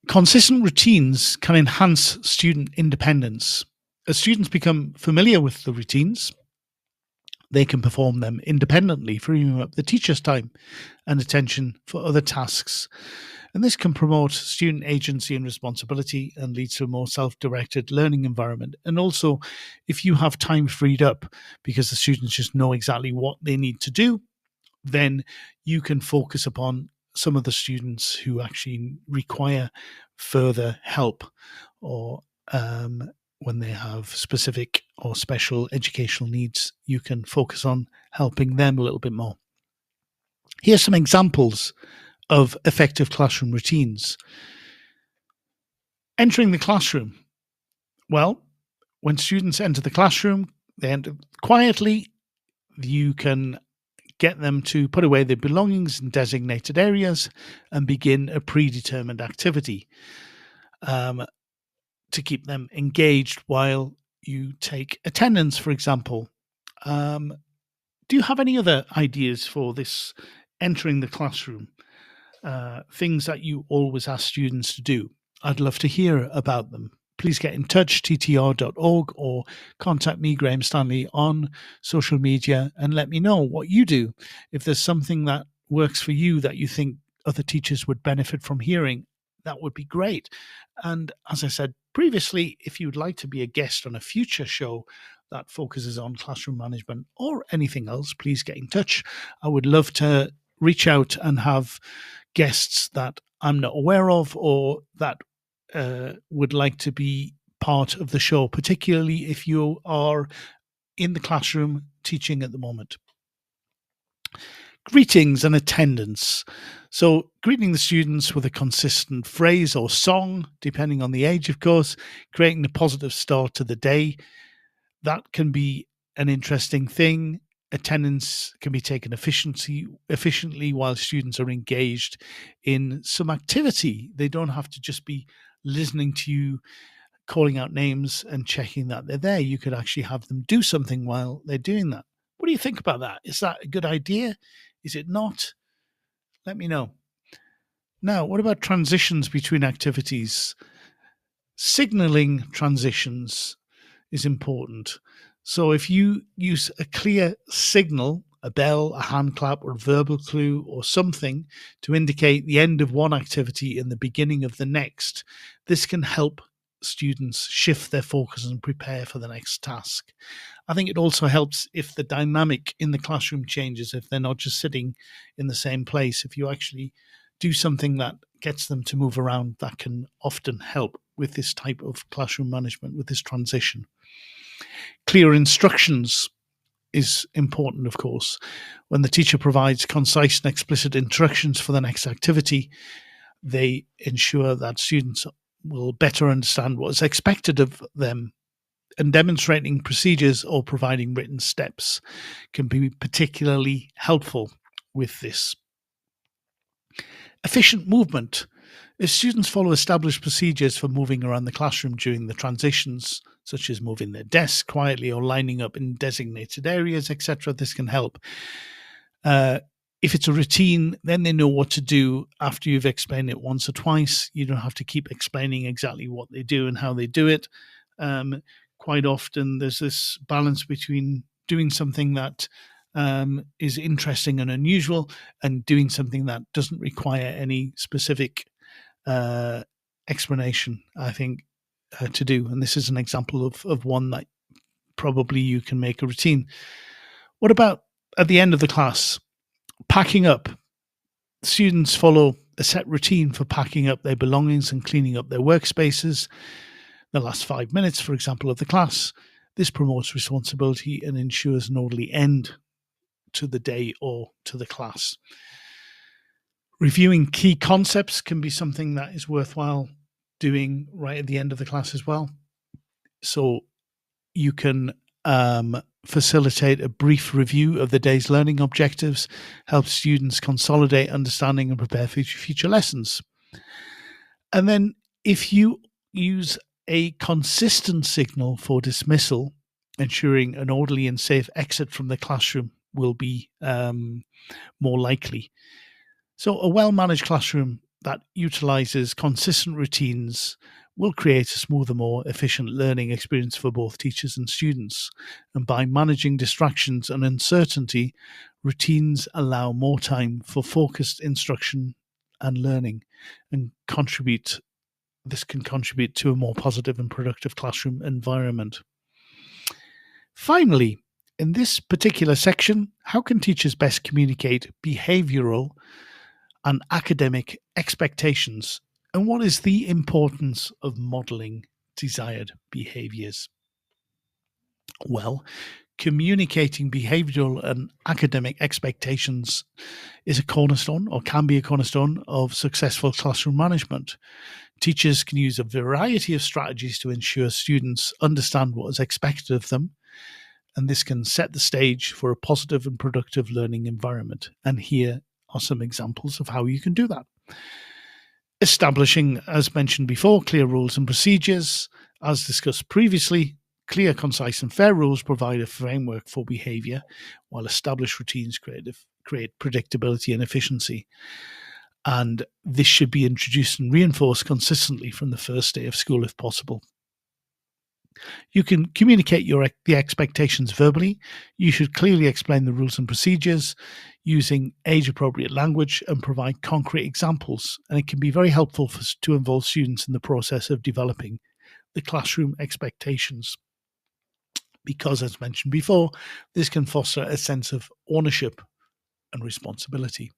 Consistent routines can enhance student independence. As students become familiar with the routines, they can perform them independently, freeing up the teacher's time and attention for other tasks. And this can promote student agency and responsibility and leads to a more self-directed learning environment. And also, if you have time freed up because the students just know exactly what they need to do, then you can focus upon some of the students who actually require further help, or when they have specific or special educational needs, you can focus on helping them a little bit more. Here's some examples of effective classroom routines. Entering the classroom. Well, when students enter the classroom, they enter quietly. You can get them to put away their belongings in designated areas and begin a predetermined activity to keep them engaged while you take attendance, for example. Do you have any other ideas for this entering the classroom? Things that you always ask students to do? I'd love to hear about them. Please get in touch, ttr.org, or contact me, Graham Stanley, on social media and let me know what you do. If there's something that works for you that you think other teachers would benefit from hearing, that would be great. And as I said previously, if you'd like to be a guest on a future show that focuses on classroom management or anything else, please get in touch. I would love to reach out and have guests that I'm not aware of or that would like to be part of the show, particularly if you are in the classroom teaching at the moment. Greetings and attendance. So greeting the students with a consistent phrase or song, depending on the age, of course, creating a positive start to the day. That can be an interesting thing. attendance can be taken efficiently while students are engaged in some activity. They don't have to just be listening to you calling out names and checking that they're there. You could actually have them do something while they're doing that. What do you think about that? Is that a good idea? Is it not? Let me know. Now, what about transitions between activities? Signaling transitions is important. So if you use a clear signal, a bell, a hand clap, or a verbal clue, or something to indicate the end of one activity and the beginning of the next, this can help students shift their focus and prepare for the next task. I think it also helps if the dynamic in the classroom changes, if they're not just sitting in the same place. If you actually do something that gets them to move around, that can often help with this type of classroom management, with this transition. Clear instructions is important, of course. When the teacher provides concise and explicit instructions for the next activity, they ensure that students will better understand what is expected of them, and demonstrating procedures or providing written steps can be particularly helpful with this. Efficient movement. If students follow established procedures for moving around the classroom during the transitions, such as moving their desk quietly or lining up in designated areas, etc., this can help. If it's a routine, then they know what to do after you've explained it once or twice. You don't have to keep explaining exactly what they do and how they do it. Quite often, there's this balance between doing something that is interesting and unusual and doing something that doesn't require any specific explanation, I think, to do. And this is an example of one that probably you can make a routine. What about at the end of the class? Packing up. Students follow a set routine for packing up their belongings and cleaning up their workspaces. The last 5 minutes, for example, of the class. This promotes responsibility and ensures an orderly end to the day or to the class. Reviewing key concepts can be something that is worthwhile doing right at the end of the class as well. So you can facilitate a brief review of the day's learning objectives, help students consolidate understanding and prepare for future lessons. And then if you use a consistent signal for dismissal, ensuring an orderly and safe exit from the classroom will be more likely. So a well-managed classroom that utilizes consistent routines will create a smoother, more efficient learning experience for both teachers and students. And by managing distractions and uncertainty, routines allow more time for focused instruction and learning, and this can contribute to a more positive and productive classroom environment. Finally, in this particular section, how can teachers best communicate behavioral and academic expectations, and what is the importance of modeling desired behaviors? Well, communicating behavioral and academic expectations is a cornerstone, or can be a cornerstone, of successful classroom management. Teachers can use a variety of strategies to ensure students understand what is expected of them, and this can set the stage for a positive and productive learning environment. And here are some examples of how you can do that. Establishing, as mentioned before, clear rules and procedures. As discussed previously, clear, concise, and fair rules provide a framework for behavior, while established routines create predictability and efficiency. And this should be introduced and reinforced consistently from the first day of school if possible. You can communicate the expectations verbally. You should clearly explain the rules and procedures using age-appropriate language and provide concrete examples. And it can be very helpful to involve students in the process of developing the classroom expectations, because, as mentioned before, this can foster a sense of ownership and responsibility.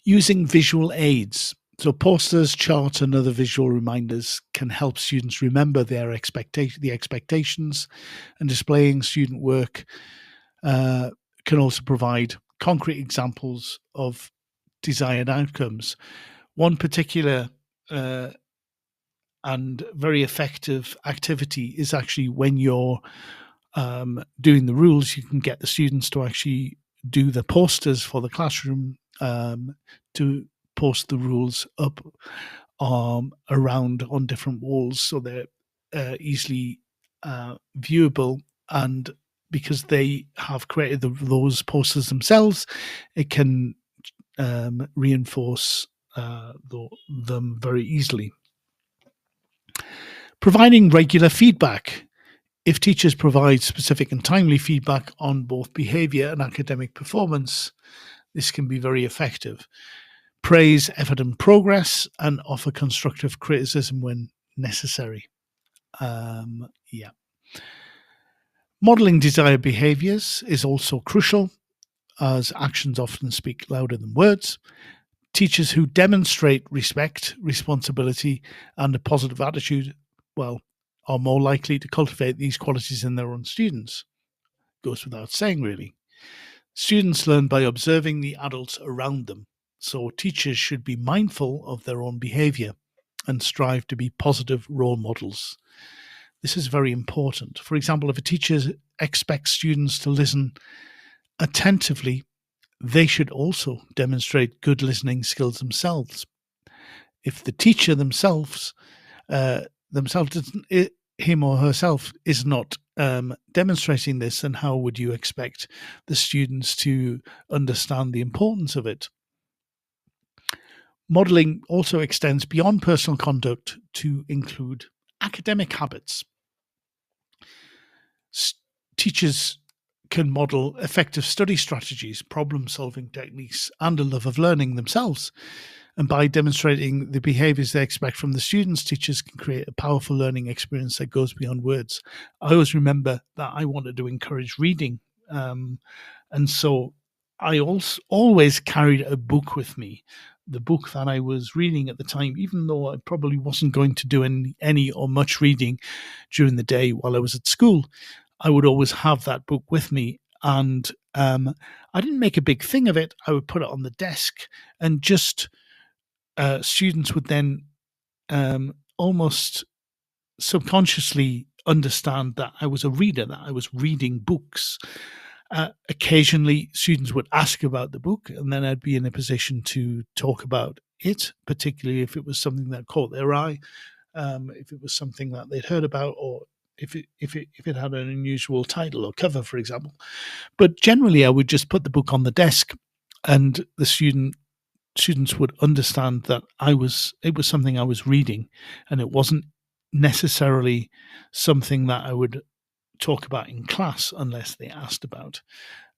Using visual aids. So posters, charts, and other visual reminders can help students remember the expectations, and displaying student work can also provide concrete examples of desired outcomes. One particular and very effective activity is actually when you're doing the rules, you can get the students to actually do the posters for the classroom, to post the rules up around on different walls, so they're easily viewable. And because they have created those posters themselves, it can reinforce them very easily. Providing regular feedback. If teachers provide specific and timely feedback on both behaviour and academic performance, this can be very effective. Praise effort and progress, and offer constructive criticism when necessary. Modelling desired behaviours is also crucial, as actions often speak louder than words. Teachers who demonstrate respect, responsibility, and a positive attitude, are more likely to cultivate these qualities in their own students. Goes without saying, really. Students learn by observing the adults around them, so teachers should be mindful of their own behaviour and strive to be positive role models. This is very important. For example, if a teacher expects students to listen attentively, they should also demonstrate good listening skills themselves. If the teacher themselves him or herself is not demonstrating this, then how would you expect the students to understand the importance of it? Modelling also extends beyond personal conduct to include academic habits. Teachers can model effective study strategies, problem-solving techniques, and a love of learning themselves. And by demonstrating the behaviours they expect from the students, teachers can create a powerful learning experience that goes beyond words. I always remember that I wanted to encourage reading. And so I always carried a book with me, the book that I was reading at the time, even though I probably wasn't going to do any or much reading during the day while I was at school. I would always have that book with me. And I didn't make a big thing of it. I would put it on the desk, and just students would then almost subconsciously understand that I was a reader, that I was reading books. Occasionally, students would ask about the book, and then I'd be in a position to talk about it, particularly if it was something that caught their eye, if it was something that they'd heard about, or if it had an unusual title or cover, for example. But generally, I would just put the book on the desk, and the students would understand that it was something I was reading, and it wasn't necessarily something that I would talk about in class unless they asked about.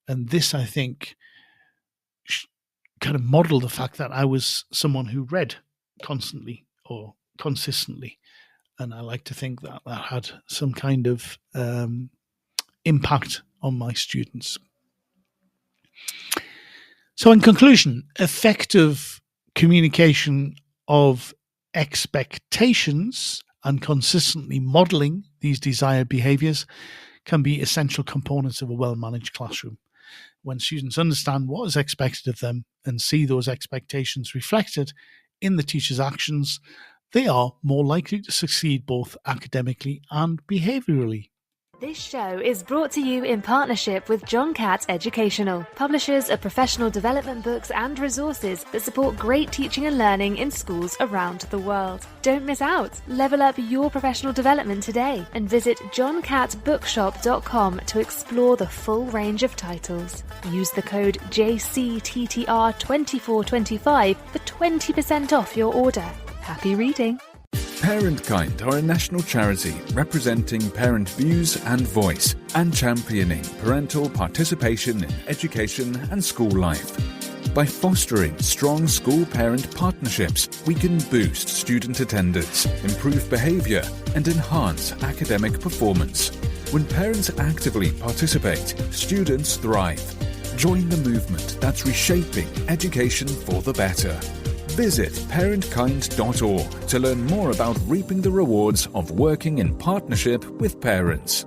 And this, I think, kind of modeled the fact that I was someone who read constantly or consistently. And I like to think that that had some kind of impact on my students. So in conclusion, effective communication of expectations and consistently modelling these desired behaviours can be essential components of a well-managed classroom. When students understand what is expected of them and see those expectations reflected in the teacher's actions, they are more likely to succeed both academically and behaviourally. This show is brought to you in partnership with John Catt Educational, publishers of professional development books and resources that support great teaching and learning in schools around the world. Don't miss out. Level up your professional development today and visit johncattbookshop.com to explore the full range of titles. Use the code JCTTR2425 for 20% off your order. Happy reading. Parent Kind are a national charity representing parent views and voice and championing parental participation in education and school life. By fostering strong school-parent partnerships, we can boost student attendance, improve behaviour, and enhance academic performance. When parents actively participate, students thrive. Join the movement that's reshaping education for the better. Visit parentkind.org to learn more about reaping the rewards of working in partnership with parents.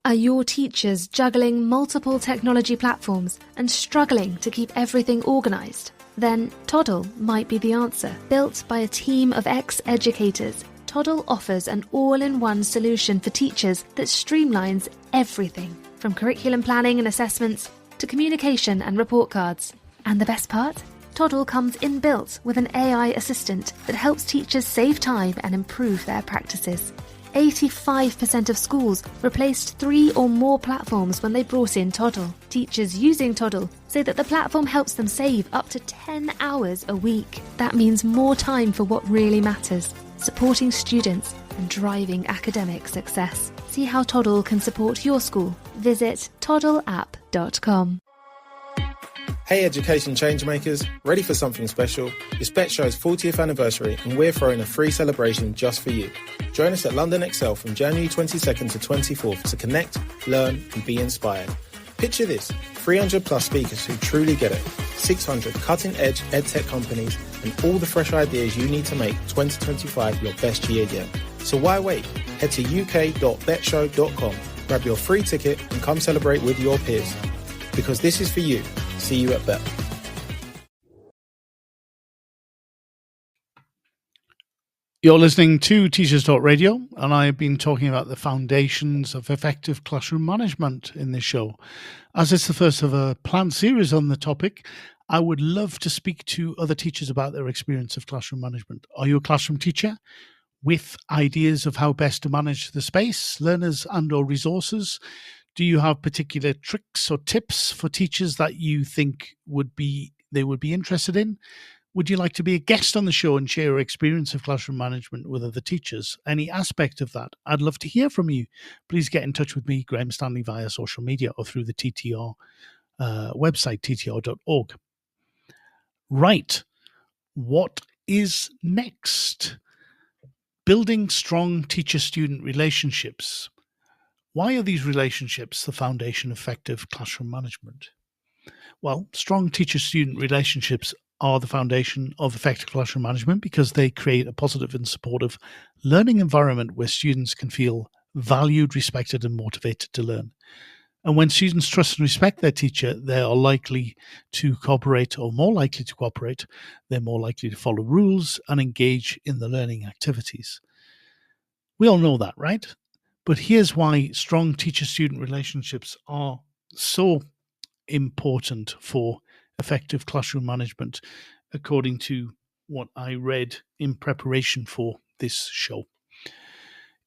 Are your teachers juggling multiple technology platforms and struggling to keep everything organised? Then Toddle might be the answer. Built by a team of ex-educators, Toddle offers an all-in-one solution for teachers that streamlines everything, from curriculum planning and assessments to communication and report cards. And the best part? Toddle comes inbuilt with an AI assistant that helps teachers save time and improve their practices. 85% of schools replaced 3 or more platforms when they brought in Toddle. Teachers using Toddle say that the platform helps them save up to 10 hours a week. That means more time for what really matters, supporting students and driving academic success. See how Toddle can support your school. Visit toddleapp.com. Hey education changemakers, ready for something special? It's Bet Show's 40th anniversary and we're throwing a free celebration just for you. Join us at London Excel from January 22nd to 24th to connect, learn and be inspired. Picture this, 300 plus speakers who truly get it, 600 cutting-edge edtech companies and all the fresh ideas you need to make 2025 your best year yet. So why wait? Head to uk.betshow.com, grab your free ticket and come celebrate with your peers. Because this is for you. See you at Bet. You're listening to Teachers Talk Radio, and I have been talking about the foundations of effective classroom management in this show. As it's the first of a planned series on the topic, I would love to speak to other teachers about their experience of classroom management. Are you a classroom teacher with ideas of how best to manage the space, learners and or resources? Do you have particular tricks or tips for teachers that you think they would be interested in? Would you like to be a guest on the show and share your experience of classroom management with other teachers? Any aspect of that? I'd love to hear from you. Please get in touch with me, Graham Stanley, via social media or through the TTR website, ttr.org. Right. What is next? Building strong teacher-student relationships. Why are these relationships the foundation of effective classroom management? Well, strong teacher-student relationships are the foundation of effective classroom management because they create a positive and supportive learning environment where students can feel valued, respected, and motivated to learn. And when students trust and respect their teacher, they are likely to cooperate or more likely to cooperate. They're more likely to follow rules and engage in the learning activities. We all know that, right? But here's why strong teacher-student relationships are so important for effective classroom management, according to what I read in preparation for this show.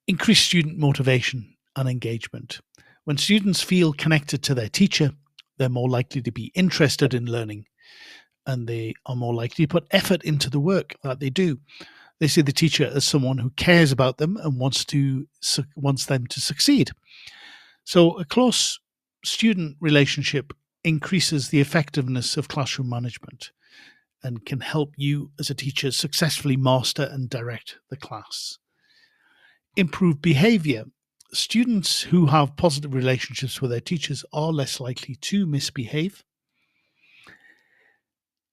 Increase student motivation and engagement. When students feel connected to their teacher, they're more likely to be interested in learning, and they are more likely to put effort into the work that they do. They see the teacher as someone who cares about them and wants them to succeed. So a close student relationship increases the effectiveness of classroom management and can help you as a teacher successfully master and direct the class. Improve behavior. Students who have positive relationships with their teachers are less likely to misbehave.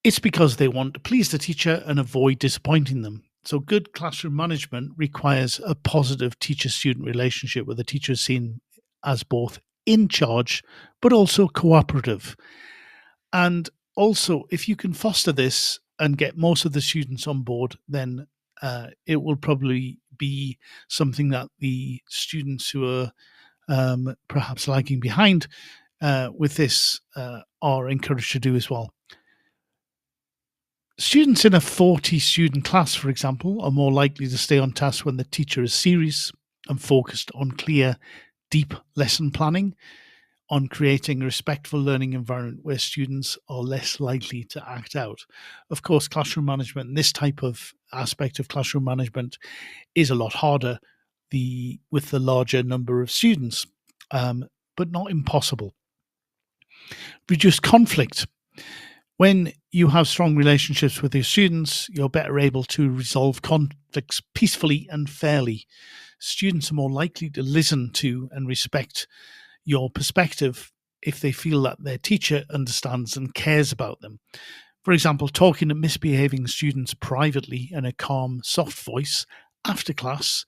It's because they want to please the teacher and avoid disappointing them. So good classroom management requires a positive teacher-student relationship where the teacher is seen as both in charge but also cooperative. And also, if you can foster this and get most of the students on board, then it will probably be something that the students who are perhaps lagging behind with this are encouraged to do as well. Students in a 40-student class, for example, are more likely to stay on task when the teacher is serious and focused on clear, deep lesson planning, on creating a respectful learning environment where students are less likely to act out. Of course, classroom management, this type of aspect of classroom management is a lot harder with the larger number of students, but not impossible. Reduce conflict. When you have strong relationships with your students, you're better able to resolve conflicts peacefully and fairly. Students are more likely to listen to and respect your perspective if they feel that their teacher understands and cares about them. For example, talking to misbehaving students privately in a calm, soft voice after class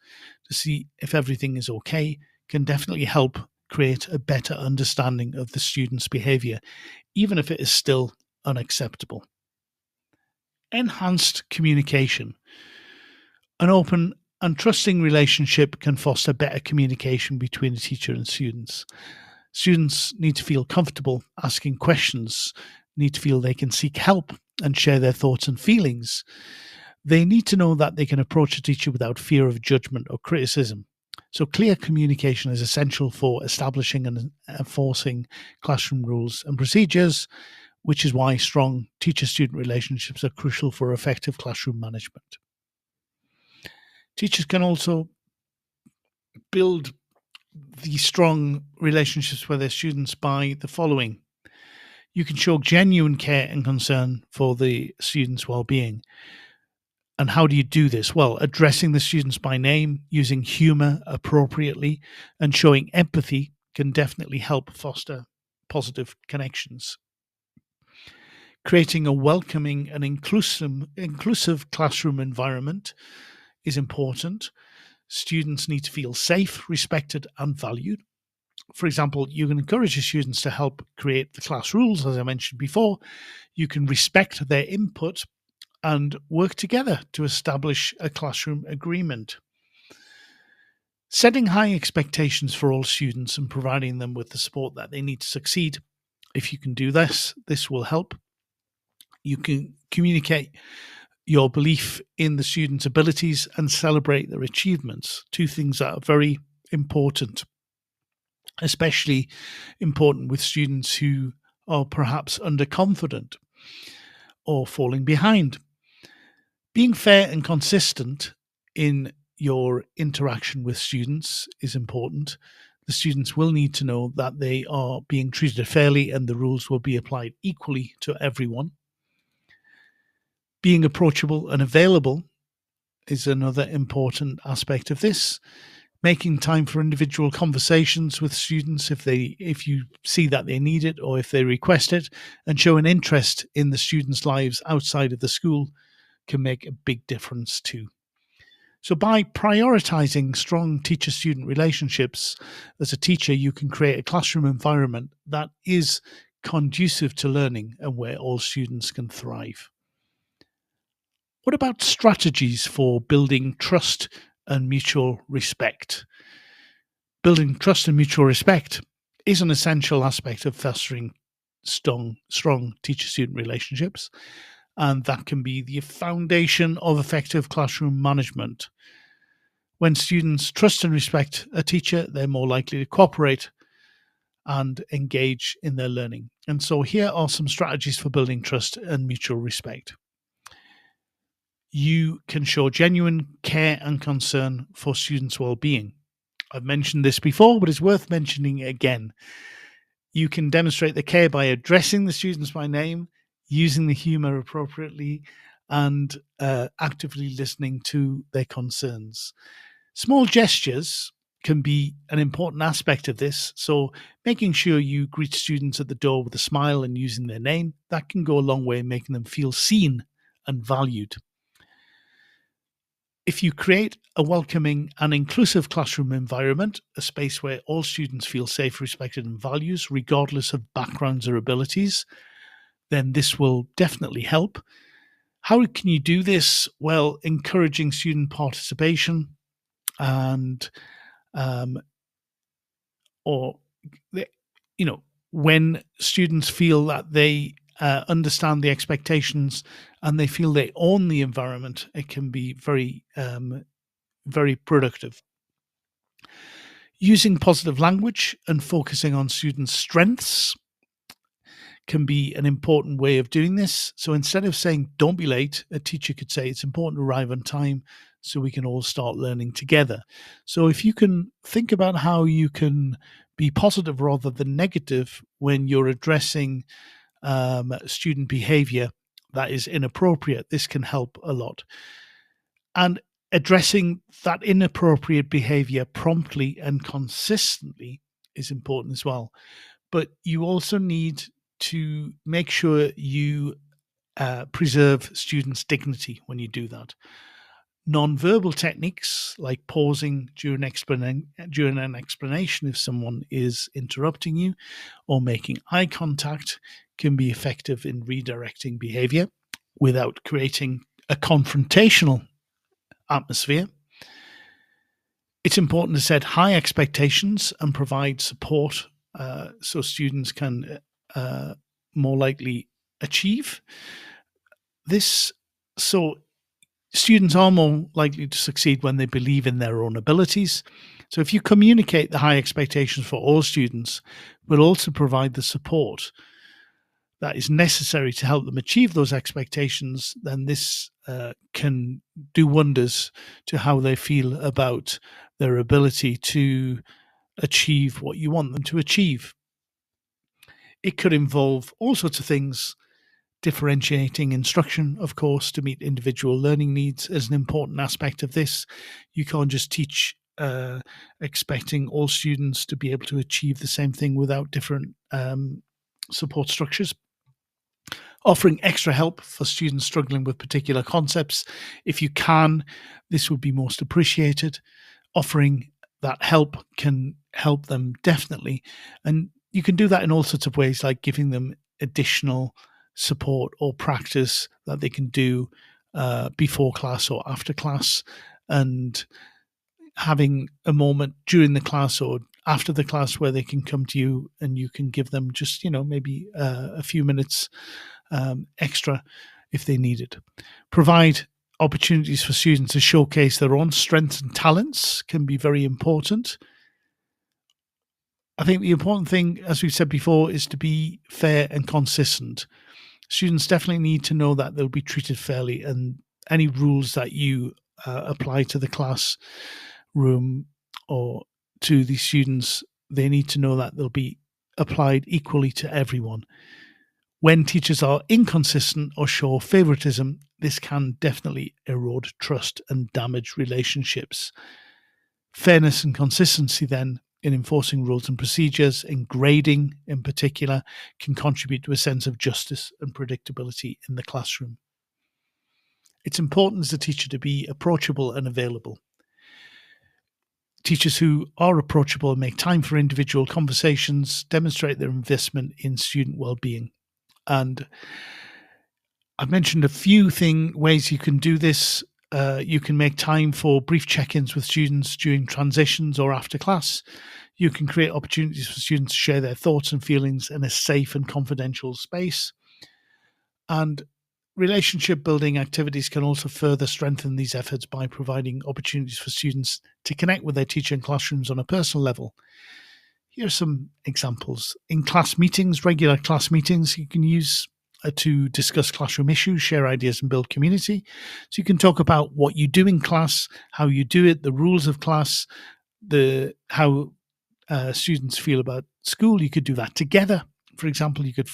to see if everything is okay can definitely help create a better understanding of the student's behavior, even if it is still unacceptable. Enhanced communication. An open And trusting relationship can foster better communication between a teacher and students. Students need to feel comfortable asking questions, need to feel they can seek help and share their thoughts and feelings. They need to know that they can approach a teacher without fear of judgment or criticism. So clear communication is essential for establishing and enforcing classroom rules and procedures, which is why strong teacher-student relationships are crucial for effective classroom management. Teachers can also build these strong relationships with their students by the following. You can show genuine care and concern for the students' well-being. And how do you do this? Well, addressing the students by name, using humor appropriately, and showing empathy can definitely help foster positive connections. Creating a welcoming and inclusive classroom environment is important. Students need to feel safe, respected, and valued. For example, you can encourage your students to help create the class rules, as I mentioned before. You can respect their input and work together to establish a classroom agreement. Setting high expectations for all students and providing them with the support that they need to succeed. If you can do this will help. You can communicate your belief in the students' abilities and celebrate their achievements. Two things that are very important, especially important with students who are perhaps underconfident or falling behind. Being fair and consistent in your interaction with students is important. The students will need to know that they are being treated fairly and the rules will be applied equally to everyone. Being approachable and available is another important aspect of this. Making time for individual conversations with students if you see that they need it or if they request it, and show an interest in the students' lives outside of the school can make a big difference too. So by prioritizing strong teacher-student relationships, as a teacher, you can create a classroom environment that is conducive to learning and where all students can thrive. What about strategies for building trust and mutual respect? Building trust and mutual respect is an essential aspect of fostering strong teacher-student relationships, and that can be the foundation of effective classroom management. When students trust and respect a teacher, they're more likely to cooperate and engage in their learning. And so here are some strategies for building trust and mutual respect. You can show genuine care and concern for students' well-being. I've mentioned this before, but it's worth mentioning again. You can demonstrate the care by addressing the students by name, using the humor appropriately, and actively listening to their concerns. Small gestures can be an important aspect of this. So making sure you greet students at the door with a smile and using their name, that can go a long way in making them feel seen and valued. If you create a welcoming and inclusive classroom environment, a space where all students feel safe, respected, and valued, regardless of backgrounds or abilities, then this will definitely help. How can you do this? Well, encouraging student participation and when students feel that they understand the expectations and they feel they own the environment, it can be very, very productive. Using positive language and focusing on students' strengths can be an important way of doing this. So instead of saying, don't be late, a teacher could say, it's important to arrive on time so we can all start learning together. So if you can think about how you can be positive rather than negative when you're addressing student behavior that is inappropriate, this can help a lot. And addressing that inappropriate behavior promptly and consistently is important as well. But you also need to make sure you preserve students' dignity when you do that. Non-verbal techniques like pausing during an explanation if someone is interrupting you, or making eye contact can be effective in redirecting behavior without creating a confrontational atmosphere. It's important to set high expectations and provide support so students can more likely achieve this. So students are more likely to succeed when they believe in their own abilities. So if you communicate the high expectations for all students, but also provide the support that is necessary to help them achieve those expectations, then this can do wonders to how they feel about their ability to achieve what you want them to achieve. It could involve all sorts of things. Differentiating instruction, of course, to meet individual learning needs is an important aspect of this. You can't just teach expecting all students to be able to achieve the same thing without different support structures. Offering extra help for students struggling with particular concepts. If you can, this would be most appreciated. Offering that help can help them definitely. And you can do that in all sorts of ways, like giving them additional support or practice that they can do before class or after class, and having a moment during the class or after the class where they can come to you and you can give them just, maybe a few minutes extra if they need it. Provide opportunities for students to showcase their own strengths and talents can be very important. I think the important thing, as we've said before, is to be fair and consistent. Students definitely need to know that they'll be treated fairly, and any rules that you apply to the classroom or to the students, they need to know that they'll be applied equally to everyone. When teachers are inconsistent or show favoritism, this can definitely erode trust and damage relationships. Fairness and consistency then in enforcing rules and procedures, in grading in particular, can contribute to a sense of justice and predictability in the classroom. It's important as a teacher to be approachable and available. Teachers who are approachable and make time for individual conversations demonstrate their investment in student well-being. And I've mentioned a few ways you can do this. You can make time for brief check-ins with students during transitions or after class. You can create opportunities for students to share their thoughts and feelings in a safe and confidential space. And relationship building activities can also further strengthen these efforts by providing opportunities for students to connect with their teacher in classrooms on a personal level. Here are some examples. In class meetings, regular class meetings, you can use to discuss classroom issues, share ideas, and build community. So you can talk about what you do in class, how you do it, the rules of class, how students feel about school. You could do that together. For example, you could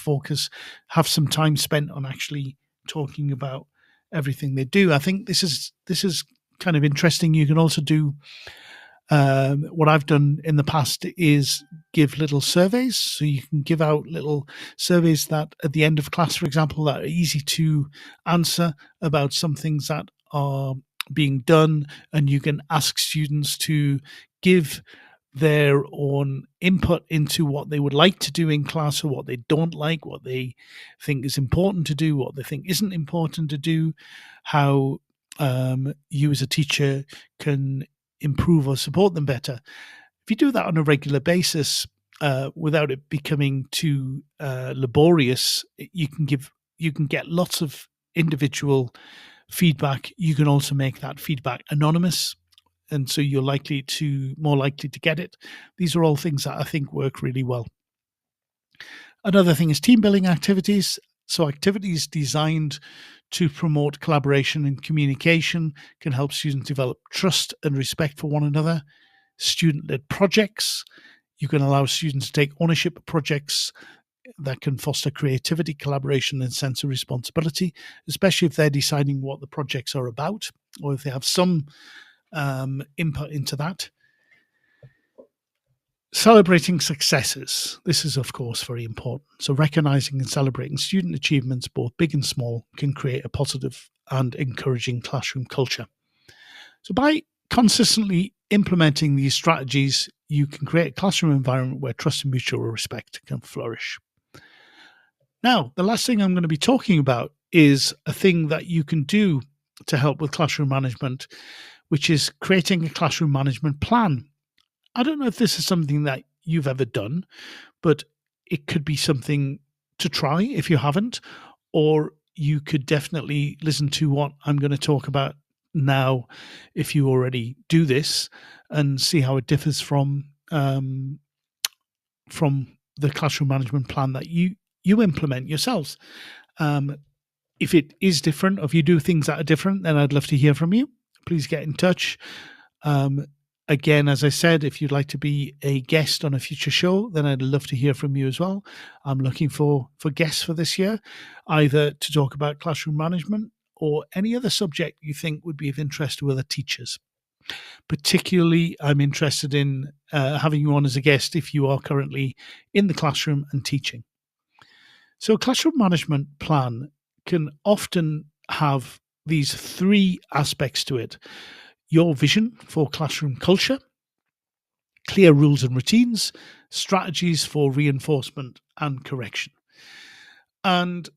have some time spent on actually talking about everything they do. I think this is kind of interesting. You can also do what I've done in the past is give little surveys. So you can give out little surveys that at the end of class, for example, that are easy to answer about some things that are being done. And you can ask students to give their own input into what they would like to do in class or what they don't like, what they think is important to do, what they think isn't important to do, how you as a teacher can improve or support them better. If you do that on a regular basis, without it becoming too laborious, you can get lots of individual feedback. You can also make that feedback anonymous, and so you're more likely to get it. These are all things that I think work really well. Another thing is team building activities. So activities designed to promote collaboration and communication can help students develop trust and respect for one another. Student-led projects. You can allow students to take ownership of projects that can foster creativity, collaboration, and sense of responsibility, especially if they're deciding what the projects are about or if they have some input into that. Celebrating successes. This is, of course, very important. So recognizing and celebrating student achievements, both big and small, can create a positive and encouraging classroom culture. So by consistently implementing these strategies, you can create a classroom environment where trust and mutual respect can flourish. Now, the last thing I'm going to be talking about is a thing that you can do to help with classroom management, which is creating a classroom management plan. I don't know if this is something that you've ever done, but it could be something to try if you haven't, or you could definitely listen to what I'm going to talk about now if you already do this and see how it differs from the classroom management plan that you implement yourselves. If it is different, or if you do things that are different, then I'd love to hear from you. Please get in touch. Again, as I said, if you'd like to be a guest on a future show, then I'd love to hear from you as well. I'm looking for guests for this year, either to talk about classroom management or any other subject you think would be of interest to other teachers. Particularly, I'm interested in having you on as a guest if you are currently in the classroom and teaching. So a classroom management plan can often have these three aspects to it: your vision for classroom culture, clear rules and routines, strategies for reinforcement and correction. And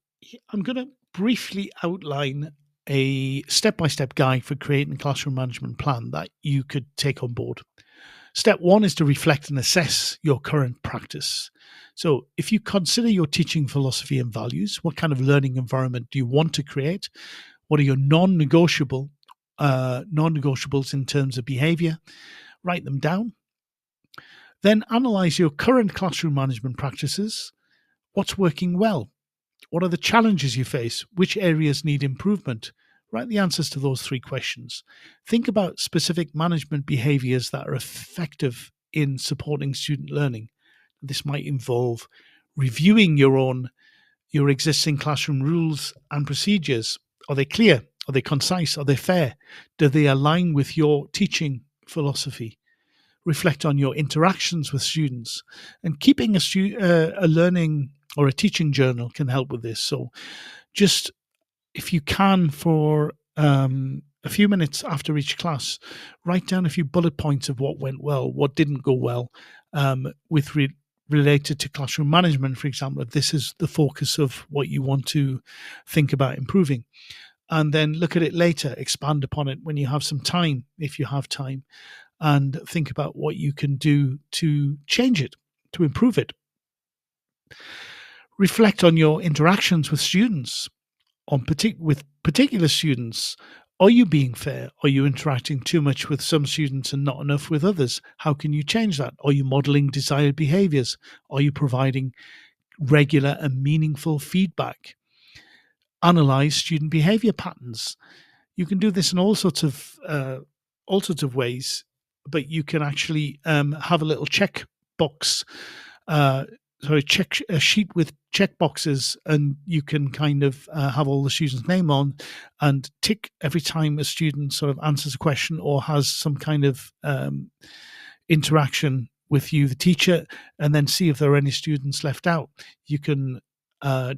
I'm going to briefly outline a step-by-step guide for creating a classroom management plan that you could take on board. Step one is to reflect and assess your current practice. So if you consider your teaching philosophy and values, what kind of learning environment do you want to create? What are your non-negotiables in terms of behavior? Write them down. Then analyze your current classroom management practices. What's working well? What are the challenges you face? Which areas need improvement? Write the answers to those three questions. Think about specific management behaviors that are effective in supporting student learning. This might involve reviewing your existing classroom rules and procedures. Are they clear? Are they concise? Are they fair? Do they align with your teaching philosophy? Reflect on your interactions with students. And keeping a learning or a teaching journal can help with this. So just, if you can, for a few minutes after each class, write down a few bullet points of what went well, what didn't go well, related to classroom management, for example, if this is the focus of what you want to think about improving. And then look at it later, expand upon it when you have some time, if you have time, and think about what you can do to change it, to improve it. Reflect on your interactions with students, with particular students. Are you being fair? Are you interacting too much with some students and not enough with others? How can you change that? Are you modeling desired behaviors? Are you providing regular and meaningful feedback? Analyze student behavior patterns. You can do this in all sorts of ways, but you can actually have a little checkbox, a sheet with check boxes, and you can kind of have all the students' name on and tick every time a student sort of answers a question or has some kind of interaction with you, the teacher, and then see if there are any students left out. You can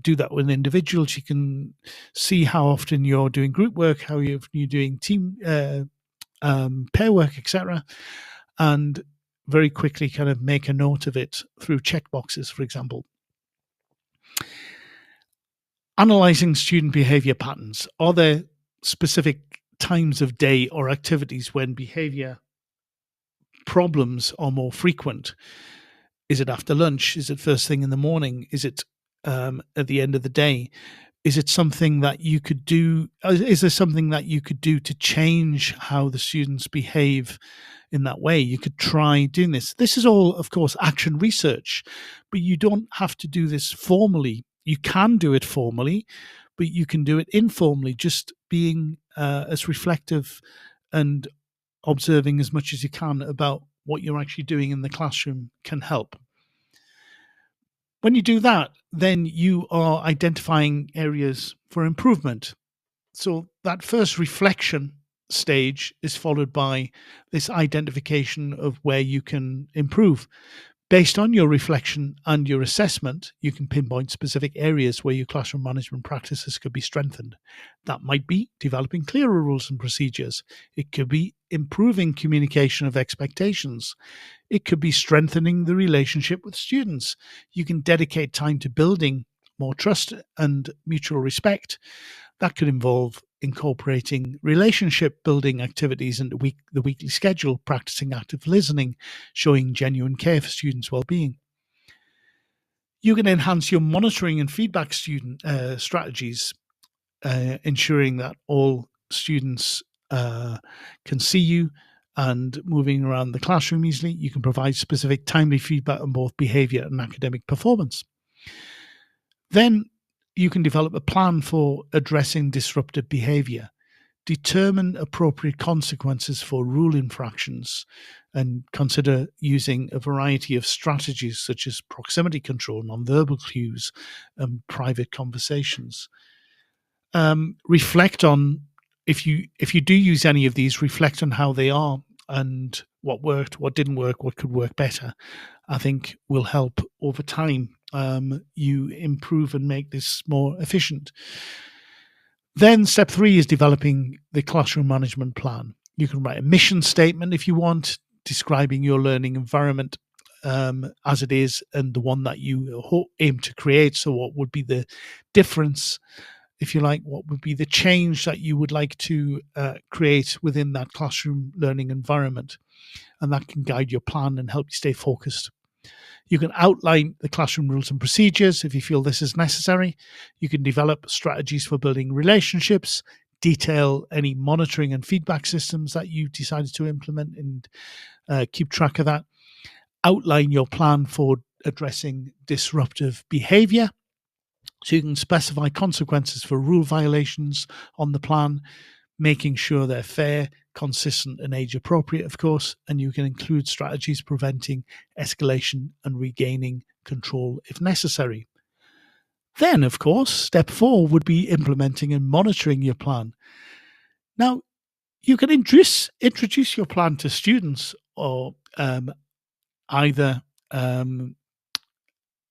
do that with individuals. You can see how often you're doing group work, how you're doing team pair work, etc. And very quickly kind of make a note of it through checkboxes, for example. Analyzing student behavior patterns. Are there specific times of day or activities when behavior problems are more frequent? Is it after lunch? Is it first thing in the morning? Is it at the end of the day? Is it something that you could do? Is there something that you could do to change how the students behave in that way? You could try doing this. This is all, of course, action research, but you don't have to do this formally. You can do it formally, but you can do it informally, just being as reflective and observing as much as you can about what you're actually doing in the classroom can help. When you do that, then you are identifying areas for improvement. So that first reflection stage is followed by this identification of where you can improve. Based on your reflection and your assessment, you can pinpoint specific areas where your classroom management practices could be strengthened. That might be developing clearer rules and procedures. It could be improving communication of expectations. It could be strengthening the relationship with students. You can dedicate time to building more trust and mutual respect. That could involve incorporating relationship building activities into the weekly schedule, practicing active listening, showing genuine care for students' well-being. You can enhance your monitoring and feedback strategies, ensuring that all students can see you and moving around the classroom easily. You can provide specific timely feedback on both behaviour and academic performance. Then you can develop a plan for addressing disruptive behaviour. Determine appropriate consequences for rule infractions and consider using a variety of strategies such as proximity control, nonverbal cues, and private conversations. Reflect on, if you do use any of these, reflect on how they are and what worked, what didn't work, what could work better. I think will help over time you improve and make this more efficient. Then step 3 is developing the classroom management plan. You can write a mission statement if you want, describing your learning environment as it is and the one that you aim to create. So what would be the difference, if you like, what would be the change that you would like to create within that classroom learning environment? And that can guide your plan and help you stay focused. You can outline the classroom rules and procedures if you feel this is necessary. You can develop strategies for building relationships, detail any monitoring and feedback systems that you decided to implement and keep track of that. Outline your plan for addressing disruptive behavior. So you can specify consequences for rule violations on the plan, making sure they're fair, consistent and age appropriate, of course, and you can include strategies preventing escalation and regaining control if necessary. Then, of course, step 4 would be implementing and monitoring your plan. Now, you can introduce your plan to students or either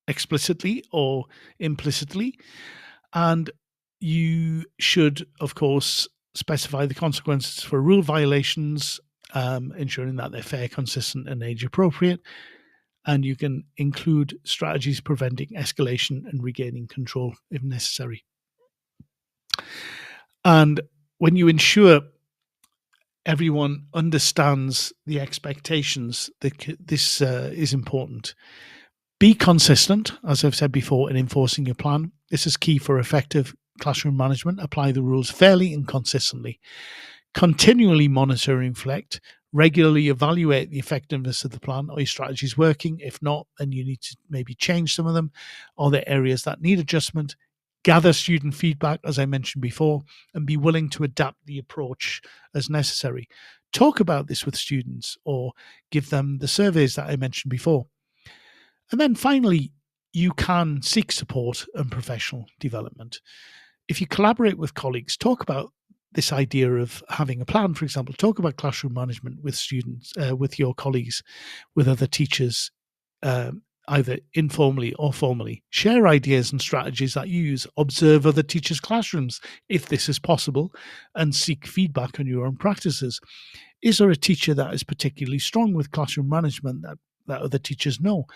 explicitly or implicitly, and you should, of course, specify the consequences for rule violations, ensuring that they're fair, consistent, and age appropriate. And you can include strategies preventing escalation and regaining control if necessary. And when you ensure everyone understands the expectations, this is important. Be consistent, as I've said before, in enforcing your plan. This is key for effective classroom management. Apply the rules fairly and consistently. Continually monitor and reflect. Regularly evaluate the effectiveness of the plan. Are your strategies working? If not, then you need to maybe change some of them. Are there areas that need adjustment? Gather student feedback, as I mentioned before, and be willing to adapt the approach as necessary. Talk about this with students or give them the surveys that I mentioned before. And then finally, you can seek support and professional development. If you collaborate with colleagues, talk about this idea of having a plan, for example, talk about classroom management with students, with your colleagues, with other teachers, either informally or formally. Share ideas and strategies that you use. Observe other teachers' classrooms, if this is possible, and seek feedback on your own practices. Is there a teacher that is particularly strong with classroom management that other teachers know?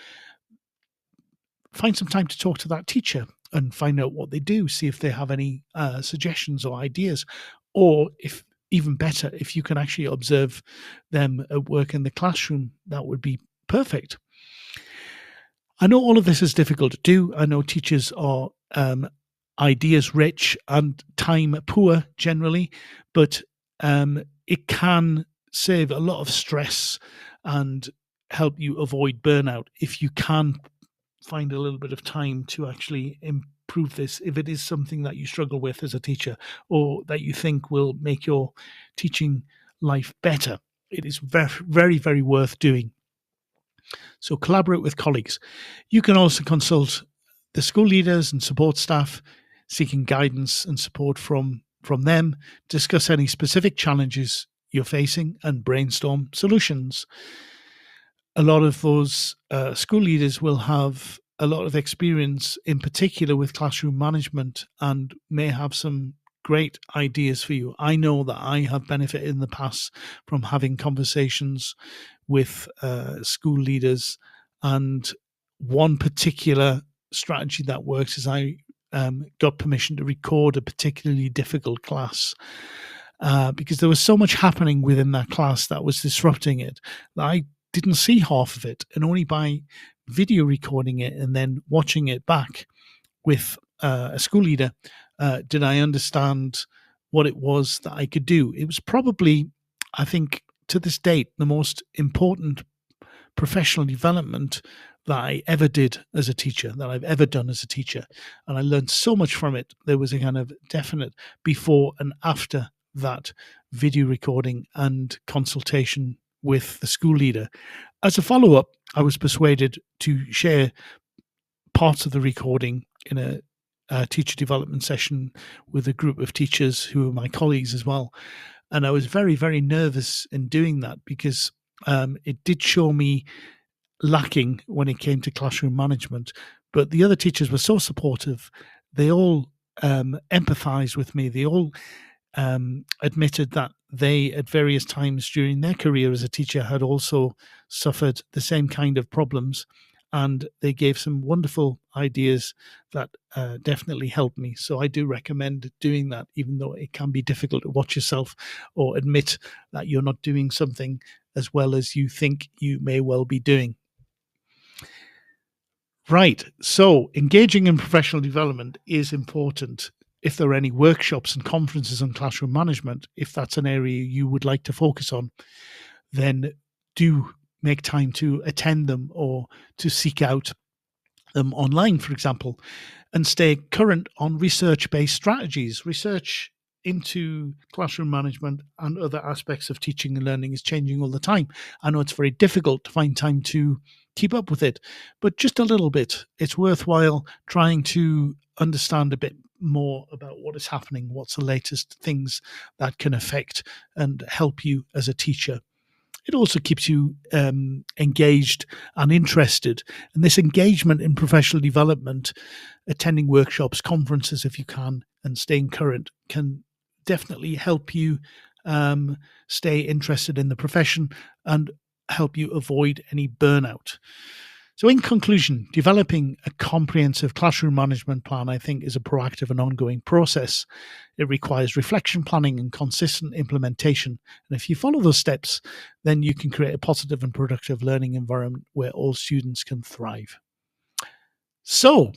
Find some time to talk to that teacher and find out what they do, see if they have any suggestions or ideas, or if even better, if you can actually observe them at work in the classroom, that would be perfect. I know all of this is difficult to do. I know teachers are ideas rich and time poor generally, but it can save a lot of stress and help you avoid burnout if you can find a little bit of time to actually improve this, if it is something that you struggle with as a teacher or that you think will make your teaching life better. It is very, very, very worth doing. So collaborate with colleagues. You can also consult the school leaders and support staff, seeking guidance and support from them, discuss any specific challenges you're facing and brainstorm solutions. A lot of those school leaders will have a lot of experience, in particular with classroom management, and may have some great ideas for you. I know that I have benefited in the past from having conversations with school leaders, and one particular strategy that works is I got permission to record a particularly difficult class because there was so much happening within that class that was disrupting it that I didn't see half of it, and only by video recording it and then watching it back with a school leader did I understand what it was that I could do. It was probably, I think, to this date, the most important professional development that I ever did as a teacher, that I've ever done as a teacher. And I learned so much from it. There was a kind of definite before and after that video recording and consultation with the school leader. As a follow-up, I was persuaded to share parts of the recording in a teacher development session with a group of teachers who are my colleagues as well. And I was very, very nervous in doing that because it did show me lacking when it came to classroom management. But the other teachers were so supportive. They all empathized with me. They all admitted that they, at various times during their career as a teacher, had also suffered the same kind of problems. And they gave some wonderful ideas that definitely helped me. So I do recommend doing that, even though it can be difficult to watch yourself or admit that you're not doing something as well as you think you may well be doing. Right. So engaging in professional development is important. If there are any workshops and conferences on classroom management, if that's an area you would like to focus on, then do make time to attend them or to seek out them online, for example, and stay current on research-based strategies. Research into classroom management and other aspects of teaching and learning is changing all the time. I know it's very difficult to find time to keep up with it, but just a little bit. It's worthwhile trying to understand a bit more about what is happening, what's the latest things that can affect and help you as a teacher. It also keeps you engaged and interested. And this engagement in professional development, attending workshops, conferences if you can, and staying current can definitely help you stay interested in the profession and help you avoid any burnout. So in conclusion, developing a comprehensive classroom management plan, I think, is a proactive and ongoing process. It requires reflection, planning, and consistent implementation. And if you follow those steps, then you can create a positive and productive learning environment where all students can thrive. So,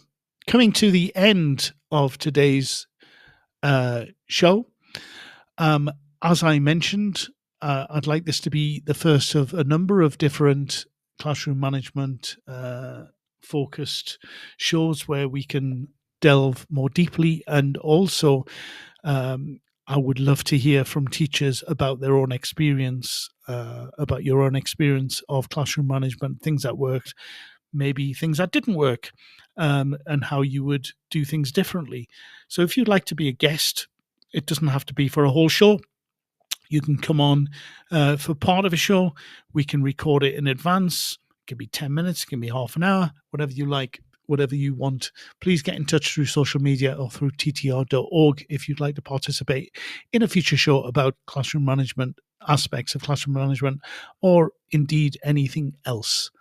coming to the end of today's show, as I mentioned, I'd like this to be the first of a number of different classroom management focused shows where we can delve more deeply, and also I would love to hear from teachers about their own experience, about your own experience of classroom management, things that worked, maybe things that didn't work, and how you would do things differently. So if you'd like to be a guest, it doesn't have to be for a whole show. You can come on for part of a show. We can record it in advance. It can be 10 minutes, it can be half an hour, whatever you like, whatever you want. Please get in touch through social media or through ttr.org if you'd like to participate in a future show about classroom management, aspects of classroom management, or indeed anything else.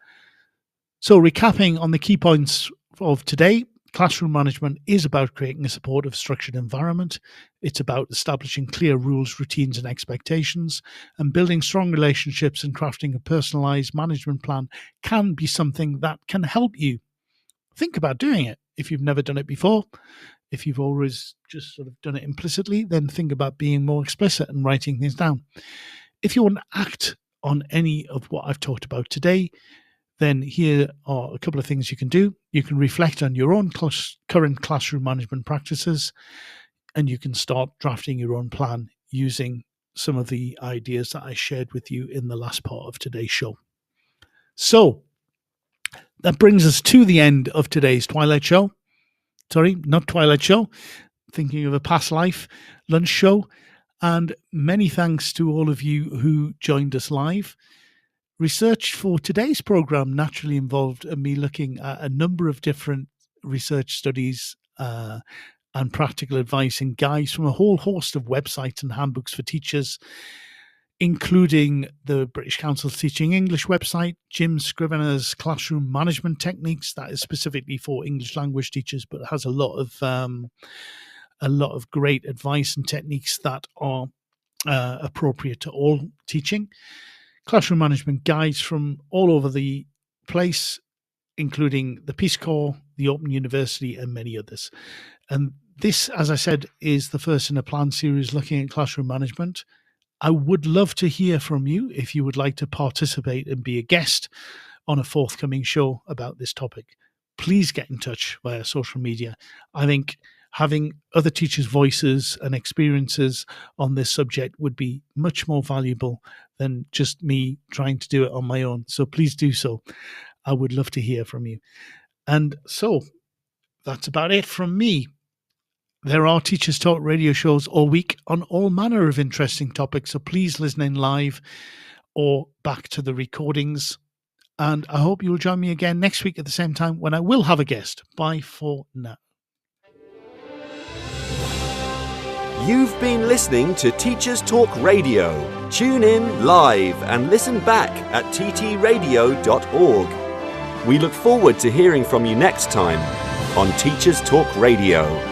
So recapping on the key points of today, classroom management is about creating a supportive, structured environment. It's about establishing clear rules, routines, and expectations, and building strong relationships and crafting a personalized management plan can be something that can help you. Think about doing it. If you've never done it before, if you've always just sort of done it implicitly, then think about being more explicit and writing things down. If you want to act on any of what I've talked about today, then here are a couple of things you can do. You can reflect on your own current classroom management practices, and you can start drafting your own plan using some of the ideas that I shared with you in the last part of today's show. So that brings us to the end of today's Twilight Show. Sorry, not Twilight Show. Thinking of a past life lunch show. And many thanks to all of you who joined us live. Research for today's program naturally involved me looking at a number of different research studies and practical advice and guides from a whole host of websites and handbooks for teachers including the British Council's Teaching English website, Jim Scrivener's Classroom Management Techniques, that is specifically for English language teachers, but has a lot of great advice and techniques that are appropriate to all teaching. Classroom management guides from all over the place, including the Peace Corps, the Open University, and many others. And this, as I said, is the first in a planned series looking at classroom management. I would love to hear from you if you would like to participate and be a guest on a forthcoming show about this topic. Please get in touch via social media. I think having other teachers' voices and experiences on this subject would be much more valuable than just me trying to do it on my own. So please do so. I would love to hear from you. And so that's about it from me. There are Teachers Talk radio shows all week on all manner of interesting topics, so please listen in live or back to the recordings. And I hope you'll join me again next week at the same time when I will have a guest. Bye for now. You've been listening to Teachers Talk Radio. Tune in live and listen back at ttradio.org. We look forward to hearing from you next time on Teachers Talk Radio.